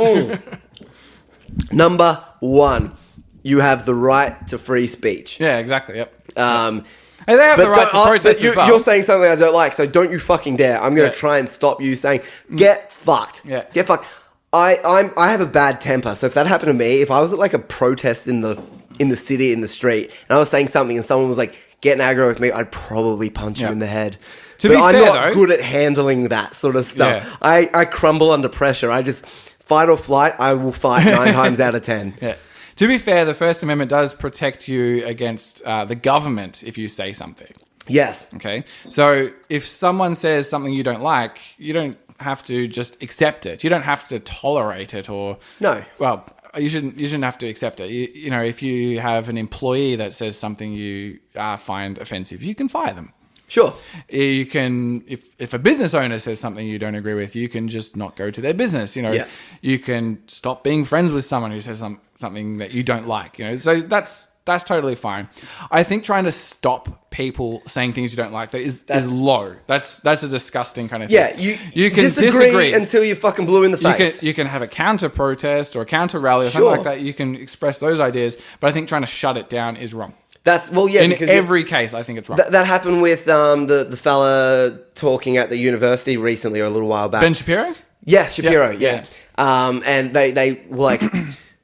Number one, you have the right to free speech.
Yeah, exactly. Yep.
Hey,
they have the right to protest as well.
You're saying something I don't like, so don't you fucking dare. I'm going to try and stop you saying, get fucked.
Yeah.
Get fucked. I have a bad temper, so if that happened to me, if I was at like a protest in the city, in the street, and I was saying something and someone was like getting aggro with me, I'd probably punch him in the head.
To
but
be
I'm
fair,
not
though-
good at handling that sort of stuff.
Yeah.
I crumble under pressure. I just fight or flight, I will fight 9 times out of 10.
Yeah. To be fair, the First Amendment does protect you against the government if you say something.
Yes.
Okay. So if someone says something you don't like, you don't have to just accept it. You don't have to tolerate it or...
No.
Well, you shouldn't have to accept it. You know, if you have an employee that says something you find offensive, you can fire them.
Sure.
You can, if a business owner says something you don't agree with, you can just not go to their business. You can stop being friends with someone who says something that you don't like. So that's totally fine. I think trying to stop people saying things you don't like is low. That's a disgusting kind of thing.
Yeah, you can disagree until you're fucking blue in the face.
You can have a counter protest or a counter rally or something like that. You can express those ideas, but I think trying to shut it down is wrong. In every case, I think it's wrong.
That happened with the fella talking at the university recently or a little while back.
Ben Shapiro?
Yes, Shapiro.
Yeah,
Yeah. And they were like,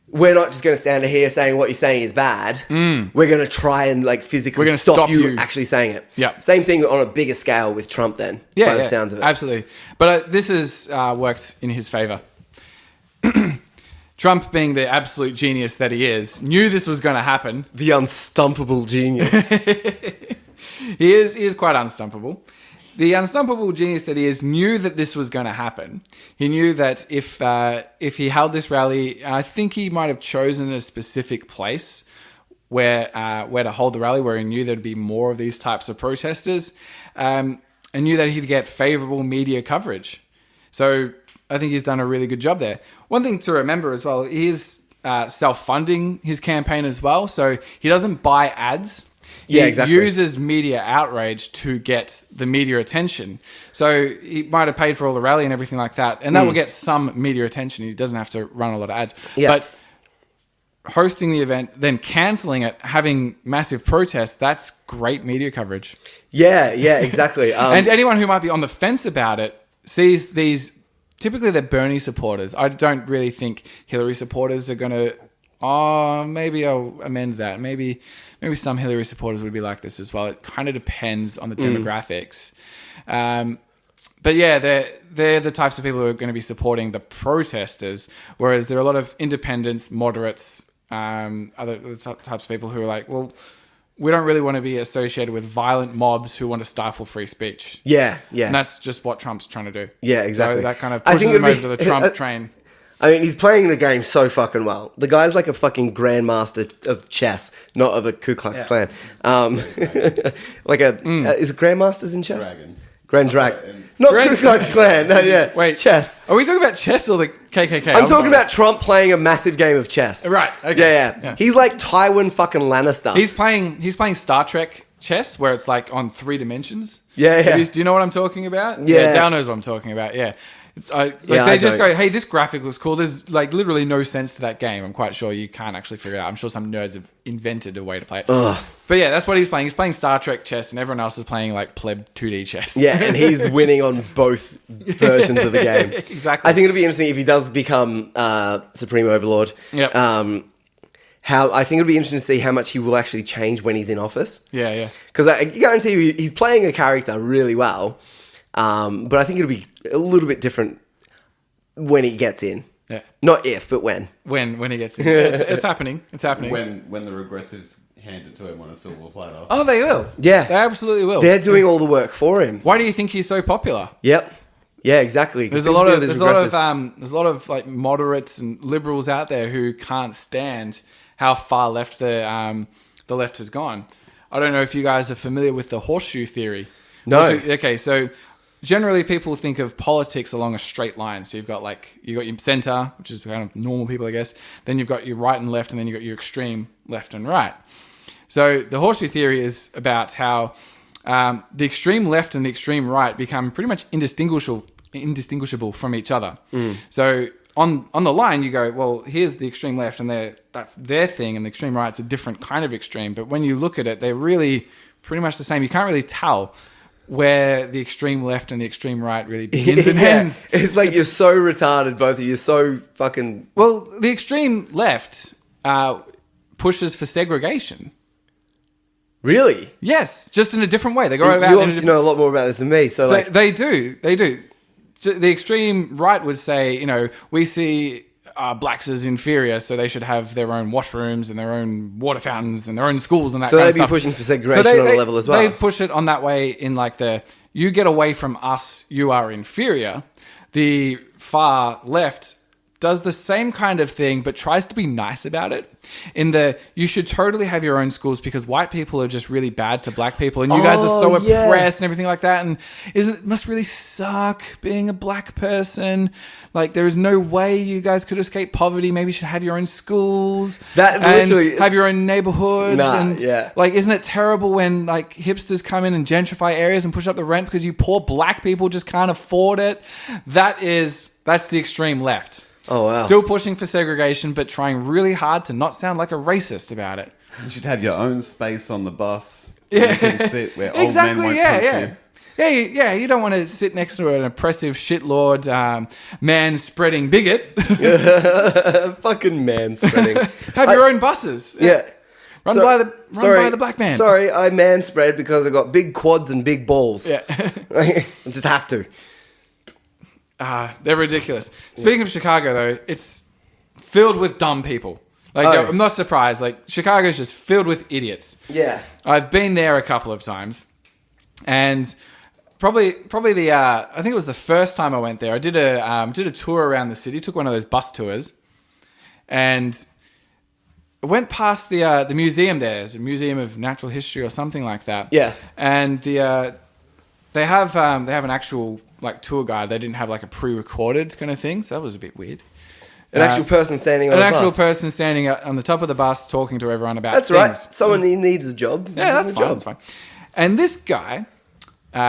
we're not just going to stand here saying what you're saying is bad. We're going to try and like physically
gonna
stop
stop
you
you.
actually saying it.
Yeah.
Same thing on a bigger scale with Trump then. By the sounds of it.
Absolutely. But this has worked in his favor. Trump, being the absolute genius that he is, knew this was going to happen.
The unstumpable genius.
He is quite unstumpable. The unstumpable genius that he is knew that this was going to happen. He knew that if he held this rally, and I think he might have chosen a specific place where to hold the rally, where he knew there'd be more of these types of protesters, and knew that he'd get favourable media coverage. So I think he's done a really good job there. One thing to remember as well, he is self-funding his campaign as well, so he doesn't buy ads. He uses media outrage to get the media attention. So he might have paid for all the rally and everything like that, and that will get some media attention. He doesn't have to run a lot of ads.
Yeah.
But hosting the event, then cancelling it, having massive protests, that's great media coverage.
Yeah, exactly.
And anyone who might be on the fence about it sees these, typically they're Bernie supporters. I don't really think Hillary supporters are going to... Oh, maybe I'll amend that. Maybe some Hillary supporters would be like this as well. It kind of depends on the demographics. But yeah, they're the types of people who are going to be supporting the protesters, whereas there are a lot of independents, moderates, other types of people who are like, well, we don't really want to be associated with violent mobs who want to stifle free speech.
Yeah.
And that's just what Trump's trying to do.
Yeah, exactly.
So that kind of pushes him over to the Trump train.
I mean, he's playing the game so fucking well. The guy's like a fucking grandmaster of chess, not of a Ku Klux Klan. Like is it grandmasters in chess? Dragon. Not Ku Klux Klan. No, yeah.
Wait,
chess.
Are we talking about chess or the KKK?
I'm talking about Trump playing a massive game of chess.
Right. Okay.
Yeah. He's like Tywin fucking Lannister.
He's playing Star Trek chess, where it's like on 3 dimensions.
Yeah.
Do you know what I'm talking about?
Yeah.
Dal knows what I'm talking about. Yeah. They just go, hey, this graphic looks cool. There's like literally no sense to that game. I'm quite sure you can't actually figure it out. I'm sure some nerds have invented a way to play it.
Ugh.
But yeah, that's what he's playing. He's playing Star Trek chess, and everyone else is playing like pleb 2D chess.
Yeah, and he's winning on both versions of the game.
Exactly.
I think it'll be interesting if he does become Supreme Overlord.
Yep.
I think it'll be interesting to see how much he will actually change when he's in office.
Yeah.
Because I guarantee you, he's playing a character really well. But I think it'll be a little bit different when he gets in.
Yeah.
Not if, but when.
When he gets in. It's happening. It's happening.
When the regressives hand it to him on a silver platter.
Oh, they will.
Yeah.
They absolutely will.
They're doing all the work for him.
Why do you think he's so popular?
Yep. Yeah, exactly.
There's a lot of like moderates and liberals out there who can't stand how far left the left has gone. I don't know if you guys are familiar with the horseshoe theory.
No.
Okay, so generally people think of politics along a straight line. So you've got your center, which is kind of normal people, I guess. Then you've got your right and left, and then you've got your extreme left and right. So the horseshoe theory is about how the extreme left and the extreme right become pretty much indistinguishable from each other. So on the line, you go, well, here's the extreme left, and that's their thing, and the extreme right's a different kind of extreme. But when you look at it, they're really pretty much the same. You can't really tell where the extreme left and the extreme right really begins and ends.
It's like you're so retarded, both of you. So fucking...
Well, the extreme left pushes for segregation.
Really?
Yes, just in a different way. They go
So
about
you obviously know a lot more about this than me. So like...
They do. The extreme right would say, we see blacks as inferior, so they should have their own washrooms and their own water fountains and their own schools and that kind of stuff.
So they'd be pushing for segregation on a level as well.
They push it on that way in like you get away from us, you are inferior. The far left does the same kind of thing, but tries to be nice about it. You should totally have your own schools because white people are just really bad to black people, and you guys are so oppressed and everything like that. And it must really suck being a black person. Like, there is no way you guys could escape poverty. Maybe you should have your own schools. Have your own neighborhoods. Like, isn't it terrible when like hipsters come in and gentrify areas and push up the rent because you poor black people just can't afford it? That's the extreme left.
Oh, wow.
Still pushing for segregation, but trying really hard to not sound like a racist about it.
You should have your own space on the bus. Yeah. You can sit where old men won't punch you.
yeah, you don't want to sit next to an oppressive shitlord, man-spreading bigot.
Fucking man spreading.
Have your own buses.
Yeah.
Run by the black man.
Sorry, I man spread because I got big quads and big balls.
Yeah.
I just have to.
They're ridiculous. Speaking of Chicago, though, it's filled with dumb people. Like, I'm not surprised. Like, Chicago's just filled with idiots.
Yeah.
I've been there a couple of times, and probably the I think it was the first time I went there. I did a tour around the city. Took one of those bus tours, and I went past the museum there. It's a museum of natural history or something like that.
Yeah.
And they have an actual like tour guide. They didn't have like a pre-recorded kind of thing, so that was a bit weird.
An actual person standing on a bus.
An actual person standing on the top of the bus talking to everyone about
That's
things.
right. Someone who needs a job.
Yeah, that's
needs a
fine.
job.
That's fine. And this guy,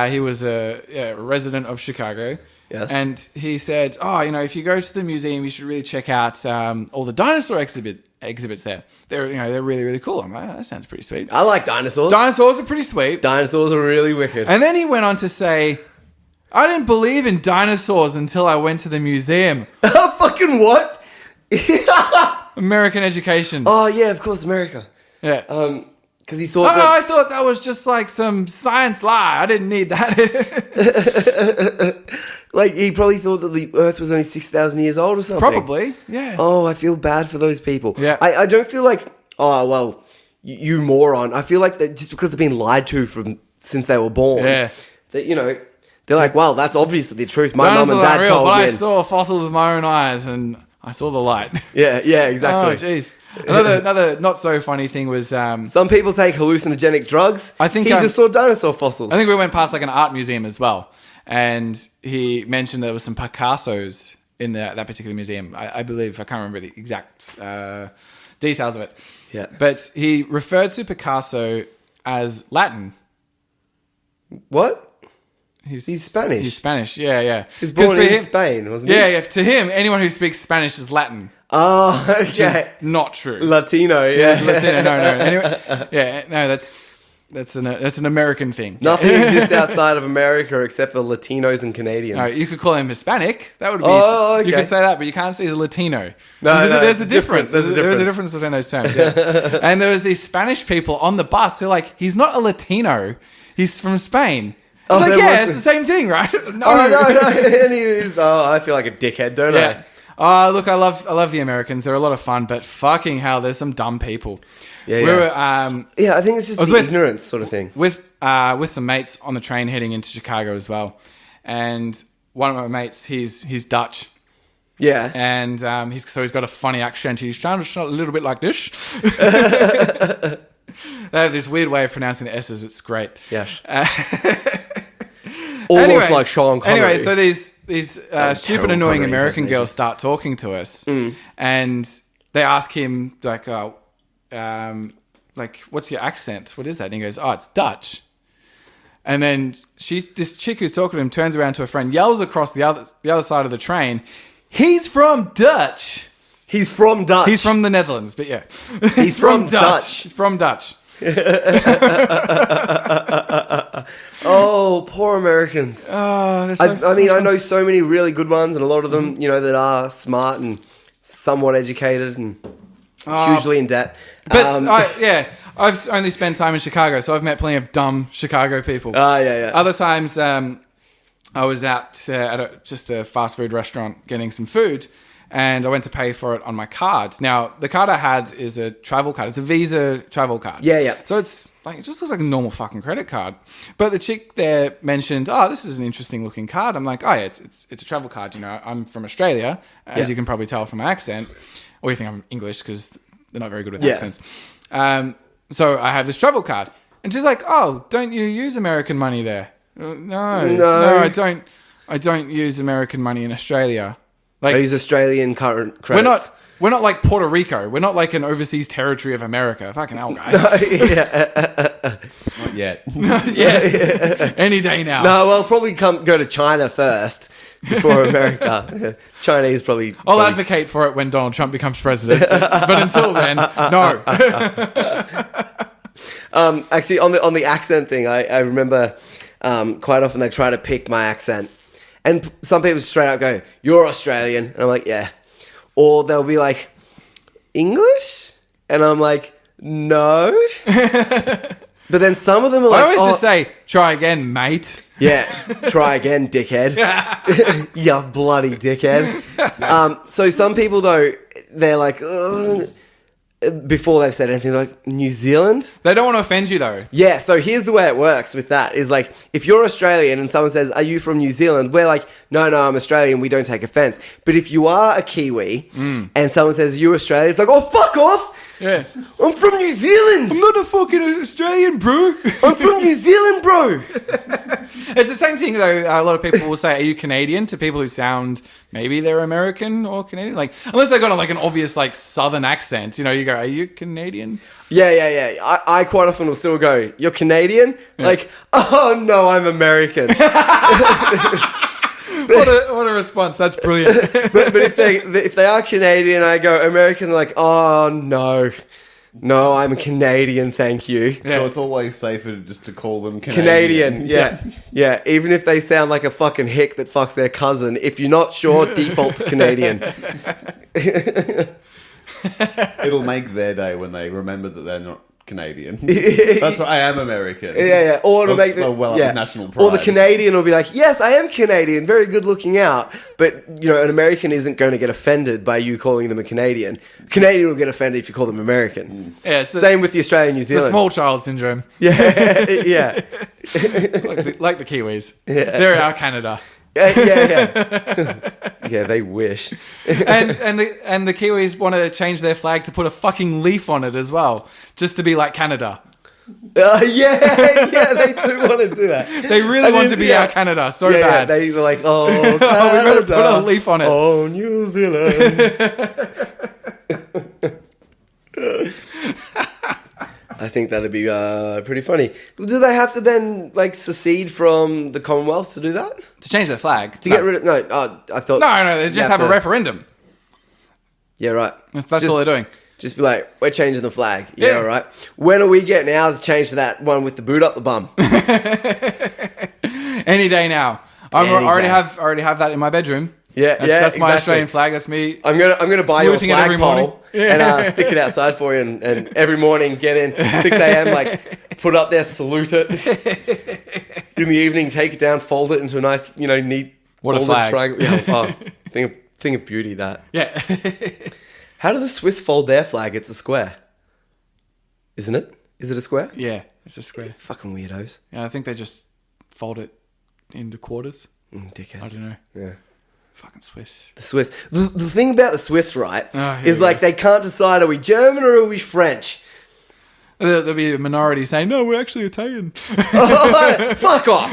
he was a resident of Chicago.
Yes.
And he said, if you go to the museum, you should really check out all the dinosaur exhibits there. They're really, really cool. I'm like, that sounds pretty sweet.
I like dinosaurs.
Dinosaurs are pretty sweet.
Dinosaurs are really wicked.
And then he went on to say, I didn't believe in dinosaurs until I went to the museum.
Fucking what?
American education.
Oh, yeah, of course, America.
Yeah.
Because he thought that...
I thought that was just like some science lie. I didn't need that.
Like, he probably thought that the Earth was only 6,000 years old or something.
Probably, yeah.
Oh, I feel bad for those people.
Yeah.
I don't feel like, you moron. I feel like that just because they've been lied to since they were born.
Yeah.
That, they're like, well, that's obviously the truth. My mum
Dinosaurs
and dad
aren't real,
told
but
me.
I saw fossils with my own eyes and I saw the light.
Yeah, exactly.
Oh, jeez. Another not so funny thing was...
Some people take hallucinogenic drugs.
I think
he just saw dinosaur fossils.
I think we went past like an art museum as well. And he mentioned there was some Picassos in that particular museum. I believe, I can't remember the exact details of it.
Yeah.
But he referred to Picasso as Latin.
What?
He's
Spanish.
He's Spanish, yeah.
He was born in Spain, wasn't he?
Yeah. To him, anyone who speaks Spanish is Latin.
Oh, okay.
Which is not true.
Latino, yeah.
Latino, no. Anyway, yeah, no, that's an American thing.
Nothing exists outside of America except for Latinos and Canadians.
No, you could call him Hispanic. That would be.
Oh, okay.
You could say that, but you can't say he's a Latino.
No,
there's a difference.
There's a
difference between those terms. Yeah. And there was these Spanish people on the bus who are like, he's not a Latino. He's from Spain.
Oh,
Like, yeah, it's the same thing, right? No.
Anyways, I feel like a dickhead, don't
Yeah. Look, I love the Americans. They're a lot of fun, but fucking hell, there's some dumb people.
Yeah.
We were,
Yeah, I think it's just the ignorance sort of thing.
with some mates on the train heading into Chicago as well, and one of my mates, he's Dutch.
Yeah.
And he's got a funny accent. He's trying to sound a little bit like this. They have this weird way of pronouncing the S's. It's great.
Yes. Almost like Sean Connery.
Anyway, so these stupid,
terrible
annoying
Connery
American
impersonation.
girls start talking to us, and they ask him like, what's your accent? What is that? And he goes, oh, it's Dutch. And then this chick who's talking to him turns around to her friend, yells across the other side of the train, he's from Dutch.
He's from Dutch.
He's from the Netherlands, but yeah.
He's from Dutch.
He's from Dutch.
Oh, poor Americans.
Oh, they're
I mean, I know so many really good ones, and a lot of them, that are smart and somewhat educated and hugely in debt.
But I've only spent time in Chicago, so I've met plenty of dumb Chicago people.
Yeah.
Other times, I was out at just a fast food restaurant getting some food, and I went to pay for it on my card. Now, the card I had is a travel card. It's a Visa travel card.
Yeah.
So it's like, it just looks like a normal fucking credit card. But the chick there mentioned, oh, this is an interesting looking card. I'm like, oh yeah, it's a travel card. I'm from Australia, as you can probably tell from my accent. Or you think I'm English because they're not very good with accents. So I have this travel card. And she's like, oh, don't you use American money there? No, I don't. I don't use American money in Australia. Like,
I use Australian current credits.
We're not like Puerto Rico. We're not like an overseas territory of America. Fucking hell, guys.
Not yet.
Yes. Any day now.
No, well, probably go to China first before America. Chinese probably.
I'll advocate for it when Donald Trump becomes president. But until then, no.
Actually, on the accent thing, I remember quite often they try to pick my accent. And some people straight out go, "You're Australian." And I'm like, "Yeah." Or they'll be like, "English?" And I'm like, "No." But then some of them are like,
I always just say, "Try again, mate."
"Yeah, try again, dickhead." You bloody dickhead. So some people, though, they're like, "Ugh," before they've said anything, they're like, "New Zealand?"
They don't want to offend you, though.
Yeah, so here's the way it works with that is like, if you're Australian and someone says, "Are you from New Zealand?" We're like, no, I'm Australian. We don't take offense. But if you are a Kiwi and someone says, "Are you Australian?" It's like, "Oh, fuck off.
Yeah.
I'm from New Zealand.
I'm not a fucking Australian, bro.
I'm from New Zealand, bro."
It's the same thing, though. A lot of people will say, "Are you Canadian?" to people who sound maybe they're American or Canadian. Like, unless they've got like an obvious like Southern accent, you know, you go, "Are you Canadian?"
Yeah. I quite often will still go, "You're Canadian?" Like, "Oh, no, I'm American."
What a response! That's brilliant.
but if they are Canadian, I go American. They're like, "Oh, no, I'm Canadian, thank you."
So it's always safer just to call them Canadian.
Yeah. Even if they sound like a fucking hick that fucks their cousin, if you're not sure, default to Canadian.
It'll make their day when they remember that they're not Canadian. That's right, I am American.
Yeah. Or it'll
That's
make
national pride.
Or the Canadian will be like, "Yes, I am Canadian, very good looking out." But, you know, an American isn't going to get offended by you calling them a Canadian. Canadian will get offended if you call them American.
Yeah, it's
Same with the Australian, New
the
Zealand.
small child syndrome.
Yeah.
like the Kiwis. They're our Canada.
Yeah. Yeah, they wish.
and the Kiwis want to change their flag to put a fucking leaf on it as well, just to be like Canada.
Yeah, they do want to do that.
They really want to be our Canada so bad.
They were like, "Oh,
We better put a leaf on it."
Oh, New Zealand. I think that'd be pretty funny. Do they have to then like secede from the Commonwealth to do that?
To change their flag.
To get rid of I thought
No, they just have a referendum.
Yeah, right.
That's all they're doing.
Just be like, "We're changing the flag." Yeah,
Yeah.
all right. When are we getting ours changed to that one with the boot up the bum?
Any day now. I already have that in my bedroom. That's my Australian flag. That's me.
I'm gonna buy your
Saluting it every
flagpole and stick it outside for you, and every morning get in 6 a.m. like put up there, salute it. In the evening, take it down, fold it into a nice, neat.
What a
folded
flag.
triangle. Yeah, thing of beauty that.
Yeah.
How do the Swiss fold their flag? It's a square, isn't it? Is it a square?
Yeah, it's a square.
Fucking weirdos.
Yeah, I think they just fold it into quarters.
Dickheads.
I don't know.
Yeah.
Fucking Swiss.
The Swiss. The thing about the Swiss, right,
here
is
we
like they can't decide, are we German or are we French?
There'll be a minority saying, "No, we're actually Italian."
Fuck off.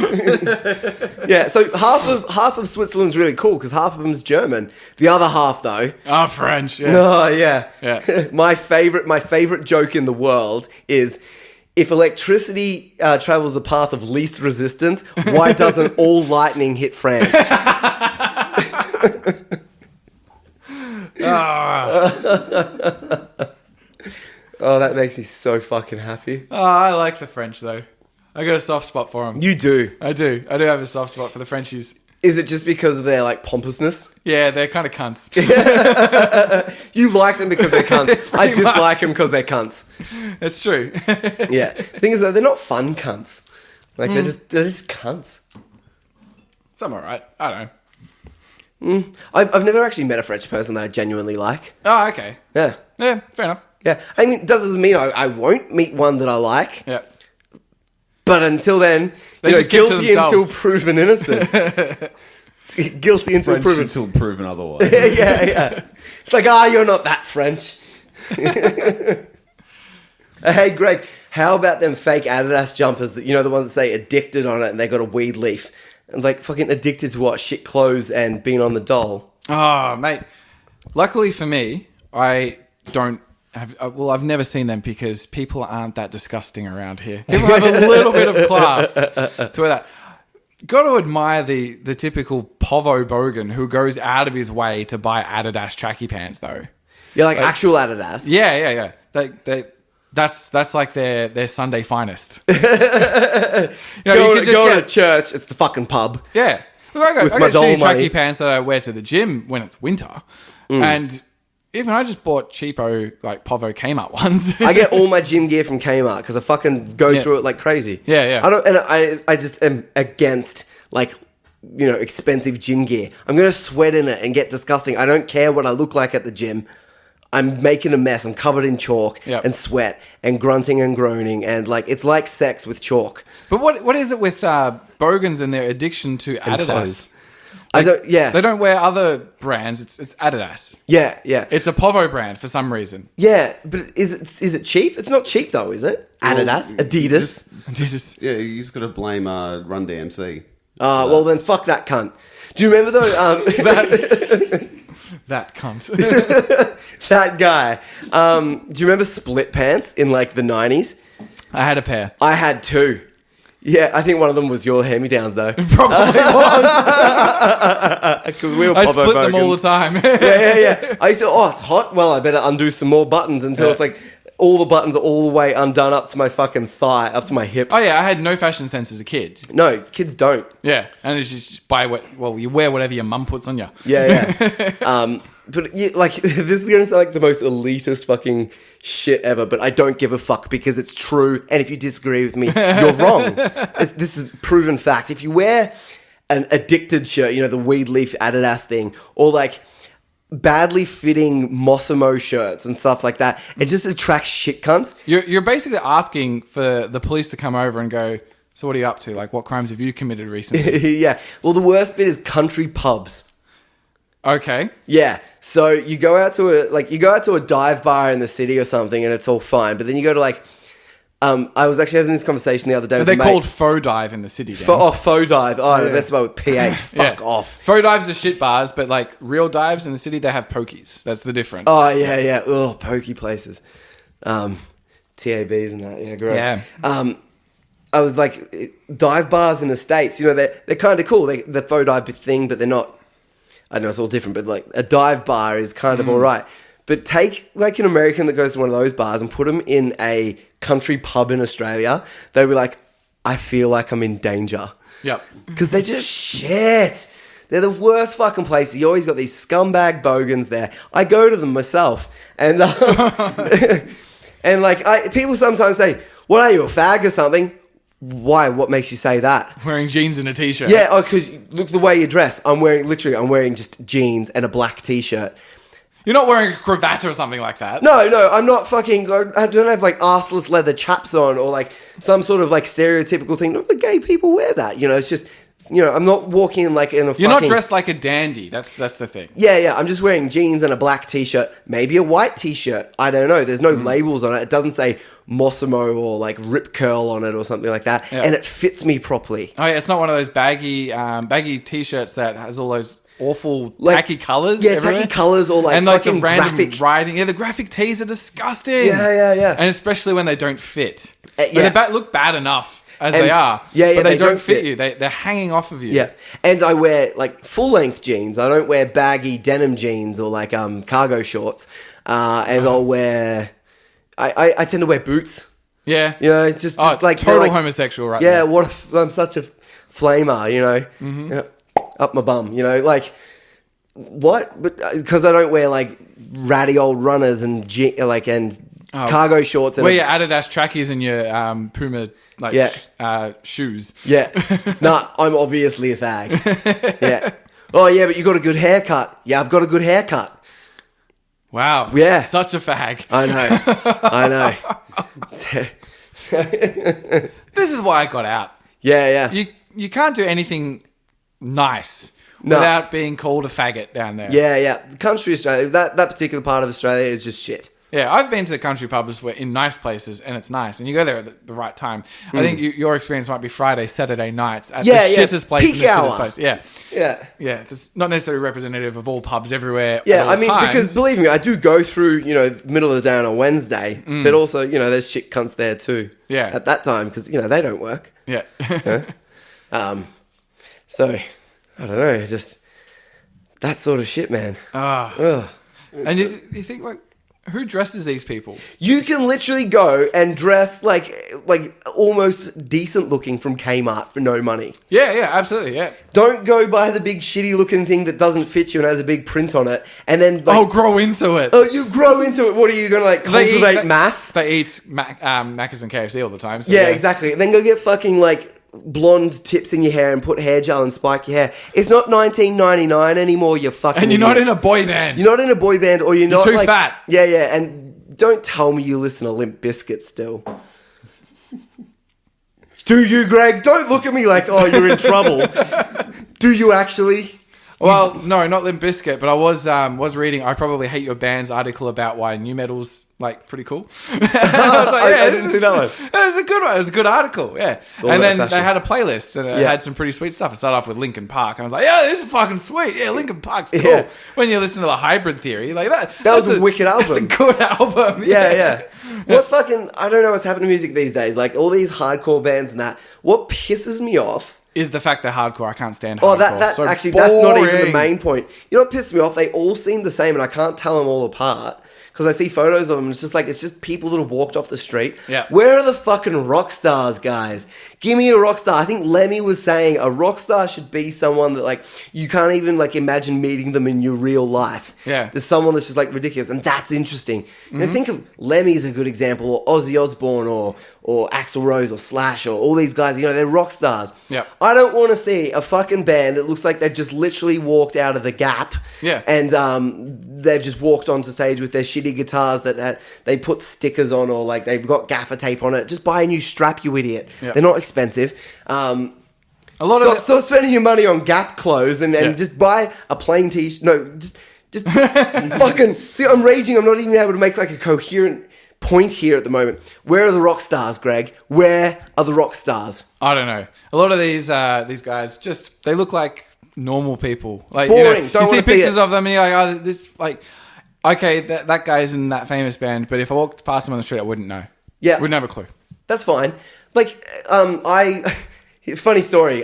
Yeah, so half of Switzerland's really cool because half of them's German. The other half, though.
French. Yeah.
Oh, yeah.
Yeah.
My favorite joke in the world is, if electricity travels the path of least resistance, why doesn't all lightning hit France? Oh, that makes me so fucking happy.
Oh, I like the French though. I got a soft spot for them.
You do.
I do have a soft spot for the Frenchies.
Is it just because of their like pompousness?
Yeah, they're kind of cunts.
You like them because they're cunts. I dislike them because they're cunts.
That's true.
Yeah. The thing is that they're not fun cunts. Like they're just cunts.
Some alright. I don't know.
I've never actually met a French person that I genuinely like.
Oh, okay.
Yeah.
Yeah, fair enough.
Yeah. I mean, it doesn't mean I won't meet one that I like.
Yeah.
But until then,
They just keep to
guilty until
themselves.
Proven innocent. Guilty until
French
proven.
until proven otherwise.
Yeah. It's like, you're not that French. Hey, Greg, how about them fake Adidas jumpers that, the ones that say addicted on it and they got a weed leaf? And like fucking addicted to what? Shit clothes and being on the dole.
Oh, mate. Luckily for me, I don't have... I've never seen them because people aren't that disgusting around here. People have a little bit of class to wear that. Got to admire the typical Povo Bogan who goes out of his way to buy Adidas tracky pants, though.
Yeah, like actual Adidas.
Yeah. That's like their Sunday finest.
Going to church, it's the fucking pub.
Yeah. Look, I
With
got
my doll
shitty
money.
tracky pants that I wear to the gym when it's winter. And even I just bought cheapo, like, Povo Kmart ones.
I get all my gym gear from Kmart because I fucking go through it like crazy.
Yeah.
I just am against, like, expensive gym gear. I'm going to sweat in it and get disgusting. I don't care what I look like at the gym. I'm making a mess. I'm covered in chalk and sweat and grunting and groaning. And, like, it's like sex with chalk.
But what is it with Bogans and their addiction to Adidas?
Clothes. They
don't wear other brands. It's Adidas.
Yeah.
It's a Povo brand for some reason.
Yeah, but is it cheap? It's not cheap though, is it? Adidas, Adidas.
Yeah, you just got to blame Run DMC.
Well then, fuck that cunt. Do you remember though?
That cunt.
That guy. Do you remember split pants in like the 90s?
I had a pair.
I had two. Yeah, I think one of them was your hand-me-downs though.
Probably was.
Because we were
I
Povo
split them all the
Bogans.
time.
Yeah. I used to, it's hot. Well, I better undo some more buttons until it's like all the buttons are all the way undone up to my fucking thigh, up to my hip.
Oh yeah, I had no fashion sense as a kid.
No, kids don't.
Yeah, and it's just you wear whatever your mum puts on you.
Yeah. But like, this is going to sound like the most elitist fucking shit ever, but I don't give a fuck because it's true. And if you disagree with me, you're wrong. This is proven fact. If you wear an addicted shirt, the weed leaf Adidas thing, or like badly fitting Mossimo shirts and stuff like that, it just attracts shit cunts.
You're basically asking for the police to come over and go, so what are you up to? Like, what crimes have you committed recently?
Yeah. Well, the worst bit is country pubs.
Okay.
Yeah. So you go out to a dive bar in the city or something and it's all fine. But then you go to like, I was actually having this conversation the other day.
But they're called faux dive in the city.
Faux dive. Oh, that's about with PH. Fuck off.
Faux dives are shit bars, but like real dives in the city, they have pokies. That's the difference.
Oh, yeah. Oh, pokey places. TABs and that. Yeah, gross.
Yeah.
I was like, dive bars in the States, they're kind of cool. The faux dive thing, but they're not. I know it's all different, but like a dive bar is kind of all right. But take like an American that goes to one of those bars and put them in a country pub in Australia. They'll be like, I feel like I'm in danger.
Yep.
Because they're just shit. They're the worst fucking places. You always got these scumbag Bogans there. I go to them myself. And and like people sometimes say, what are you, a fag or something? Why? What makes you say that?
Wearing jeans and a t-shirt.
Yeah, because look the way you dress. I'm wearing just jeans and a black t-shirt.
You're not wearing a cravat or something like that.
No, I'm not fucking. I don't have like arseless leather chaps on or like some sort of like stereotypical thing. Not the gay people wear that. It's just. I'm not walking like in a.
You're not dressed like a dandy. That's the thing.
Yeah. I'm just wearing jeans and a black t-shirt, maybe a white t-shirt. I don't know. There's no labels on it. It doesn't say Mossimo or like Rip Curl on it or something like that, and it fits me properly.
Oh yeah, it's not one of those baggy t-shirts that has all those awful tacky colours.
Yeah, tacky colours or like
and like
fucking
the random
graphic
writing. Yeah, the graphic tees are disgusting.
Yeah.
And especially when they don't fit.
Yeah.
But they look bad enough. They are.
Yeah,
but they don't fit you. They're hanging off of you.
Yeah. And I wear like full length jeans. I don't wear baggy denim jeans or like cargo shorts. And I'll wear I tend to wear boots.
Yeah.
Just like
total homosexual right
Yeah,
now.
I'm such a flamer, Yeah, up my bum, like what? But because I don't wear like ratty old runners and cargo shorts and
wear your Adidas trackies and your Puma shoes.
Yeah. Nah, I'm obviously a fag. Yeah. Oh yeah, but you got a good haircut. Yeah, I've got a good haircut.
Wow.
Yeah.
Such a fag.
I know.
This is why I got out.
Yeah.
You can't do anything nice without being called a faggot down there.
Yeah. Country Australia, that particular part of Australia is just shit.
Yeah, I've been to country pubs in nice places, and it's nice, and you go there at the right time. I think your experience might be Friday, Saturday nights at the shittest place.
Peak hour.
Yeah. It's not necessarily representative of all pubs everywhere.
Yeah, I mean, because believe me, I do go through, middle of the day on a Wednesday, but also, there's shit cunts there too.
Yeah.
At that time, because they don't work.
Yeah.
So I don't know, just that sort of shit, man.
And you think like. who dresses these people?
You can literally go and dress like almost decent looking from Kmart for no money.
Yeah, absolutely, yeah.
Don't go buy the big shitty looking thing that doesn't fit you and has a big print on it, and then
grow into it.
Oh, you grow into it. What are you gonna cultivate mass?
They eat Macca's and KFC all the time. So
yeah, exactly. Then go get fucking blonde tips in your hair and put hair gel and spike your hair. It's not 1999 anymore, you fucking
And you're not
idiots.
in a boy band.
You're not in a boy band, or you're not
too fat.
Yeah, and don't tell me you listen to Limp Bizkit still. Do you, Greg? Don't look at me like, oh, you're in trouble. Do you actually?
Well, no, not Limp Bizkit, but I was reading I Probably Hate Your Band's article about why new metal's pretty cool. I was
I didn't see that one.
It was a good one. It was a good article, yeah. And then they had a playlist and it had some pretty sweet stuff. I started off with Linkin Park and I was like, yeah, this is fucking sweet. Yeah, Linkin Park's cool. Yeah. When you listen to the Hybrid Theory, that
was a wicked album.
That's a good album.
Yeah. What fucking, I don't know what's happening to music these days. All these hardcore bands and that. What pisses me off
is the fact they're hardcore. I can't stand hardcore.
Oh, that's
so
actually,
boring.
that's not even the main point. You know what pisses me off? They all seem the same and I can't tell them all apart. Because I see photos of them, it's just people that have walked off the street.
Yeah.
Where are the fucking rock stars, guys? Give me a rock star. I think Lemmy was saying a rock star should be someone that you can't even imagine meeting them in your real life.
Yeah.
There's someone that's just ridiculous, and that's interesting. You know, think of Lemmy as a good example, or Ozzy Osbourne, or Axl Rose, or Slash, or all these guys. They're rock stars.
Yeah.
I don't want to see a fucking band that looks like they've just literally walked out of the Gap.
Yeah.
And they've just walked onto stage with their shitty guitars that they put stickers on, or they've got gaffer tape on it. Just buy a new strap, you idiot.
Yeah.
They're not expensive. Stop spending your money on Gap clothes and just buy a plain t-shirt. No, just fucking... See, I'm raging. I'm not even able to make a coherent point here at the moment. Where are the rock stars, Greg? Where are the rock stars?
I don't know. A lot of these guys they look like normal people.
Boring. Don't
you
want
see
to see
pictures
it.
of them and you're like, okay, that guy's in that famous band, but if I walked past him on the street, I wouldn't know.
Yeah.
Wouldn't have a clue.
That's fine. Funny story.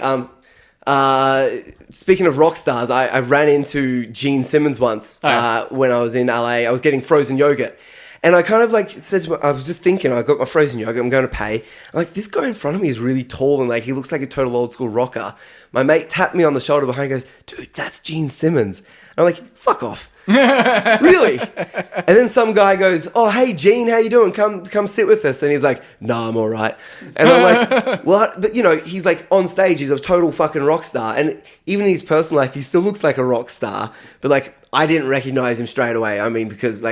Speaking of rock stars, I ran into Gene Simmons once when I was in LA. I was getting frozen yogurt. And I kind of said to I was just thinking, I got my frozen yogurt, I'm going to pay. I'm this guy in front of me is really tall and he looks like a total old school rocker. My mate tapped me on the shoulder behind and goes, dude, that's Gene Simmons. And I'm fuck off. Really? And then some guy goes, oh, hey, Gene, how you doing? Come sit with us. And he's like, no, I'm all right. And I'm what? But, he's on stage, he's a total fucking rock star. And even in his personal life, he still looks like a rock star. But, I didn't recognize him straight away. I mean, because,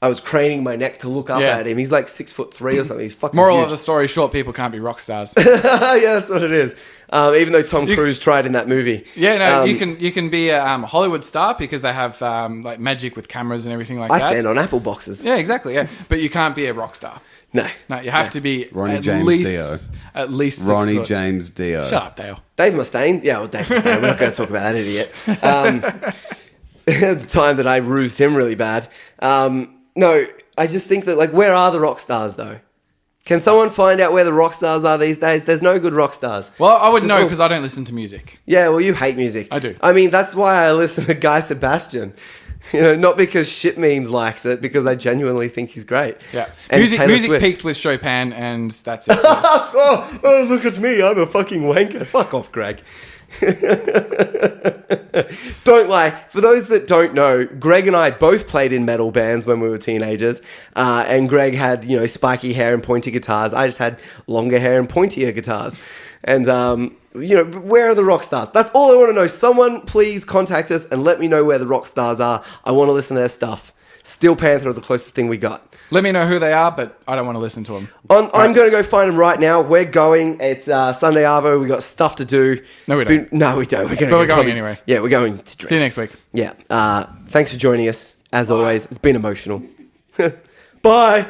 I was craning my neck to look up at him. He's 6'3" or something. He's fucking
Moral
huge.
of the story, short people can't be rock stars.
Yeah, that's what it is. Even though Tom Cruise tried in that movie.
Yeah, no, you can be a Hollywood star because they have magic with cameras and everything like that.
I stand on apple boxes.
Yeah, exactly. Yeah, but you can't be a rock star.
No,
you have to be
Ronnie
at
James
least
Dio.
At least 6
Ronnie
foot.
James Dio.
Shut up, Dale.
Dave Mustaine. Yeah, well, Dave Mustaine. We're not going to talk about that idiot. The time that I rused him really bad. No, I just think that where are the rock stars though? Can someone find out where the rock stars are these days? There's no good rock stars.
Well, I wouldn't know because I don't listen to music.
Yeah, well, you hate music.
I do.
I mean, that's why I listen to Guy Sebastian. Not because shit memes likes it, because I genuinely think he's great.
Yeah.
And
Music
Swift.
peaked with Chopin, and that's it.
oh, look at me. I'm a fucking wanker. Fuck off, Greg. Don't lie. For those that don't know, Greg and I both played in metal bands when we were teenagers. And Greg had, spiky hair and pointy guitars. I just had longer hair and pointier guitars. And, where are the rock stars? That's all I want to know. Someone please contact us and let me know where the rock stars are. I want to listen to their stuff. Steel Panther are the closest thing we got.
Let me know who they are, but I don't want to listen to them.
I'm going to go find them right now. We're going. It's Sunday Arvo. We got stuff to do.
No, we don't.
No, we don't.
We're going anyway.
Yeah, we're going to drink.
See you next week.
Yeah. Thanks for joining us. As always, it's been emotional. Bye.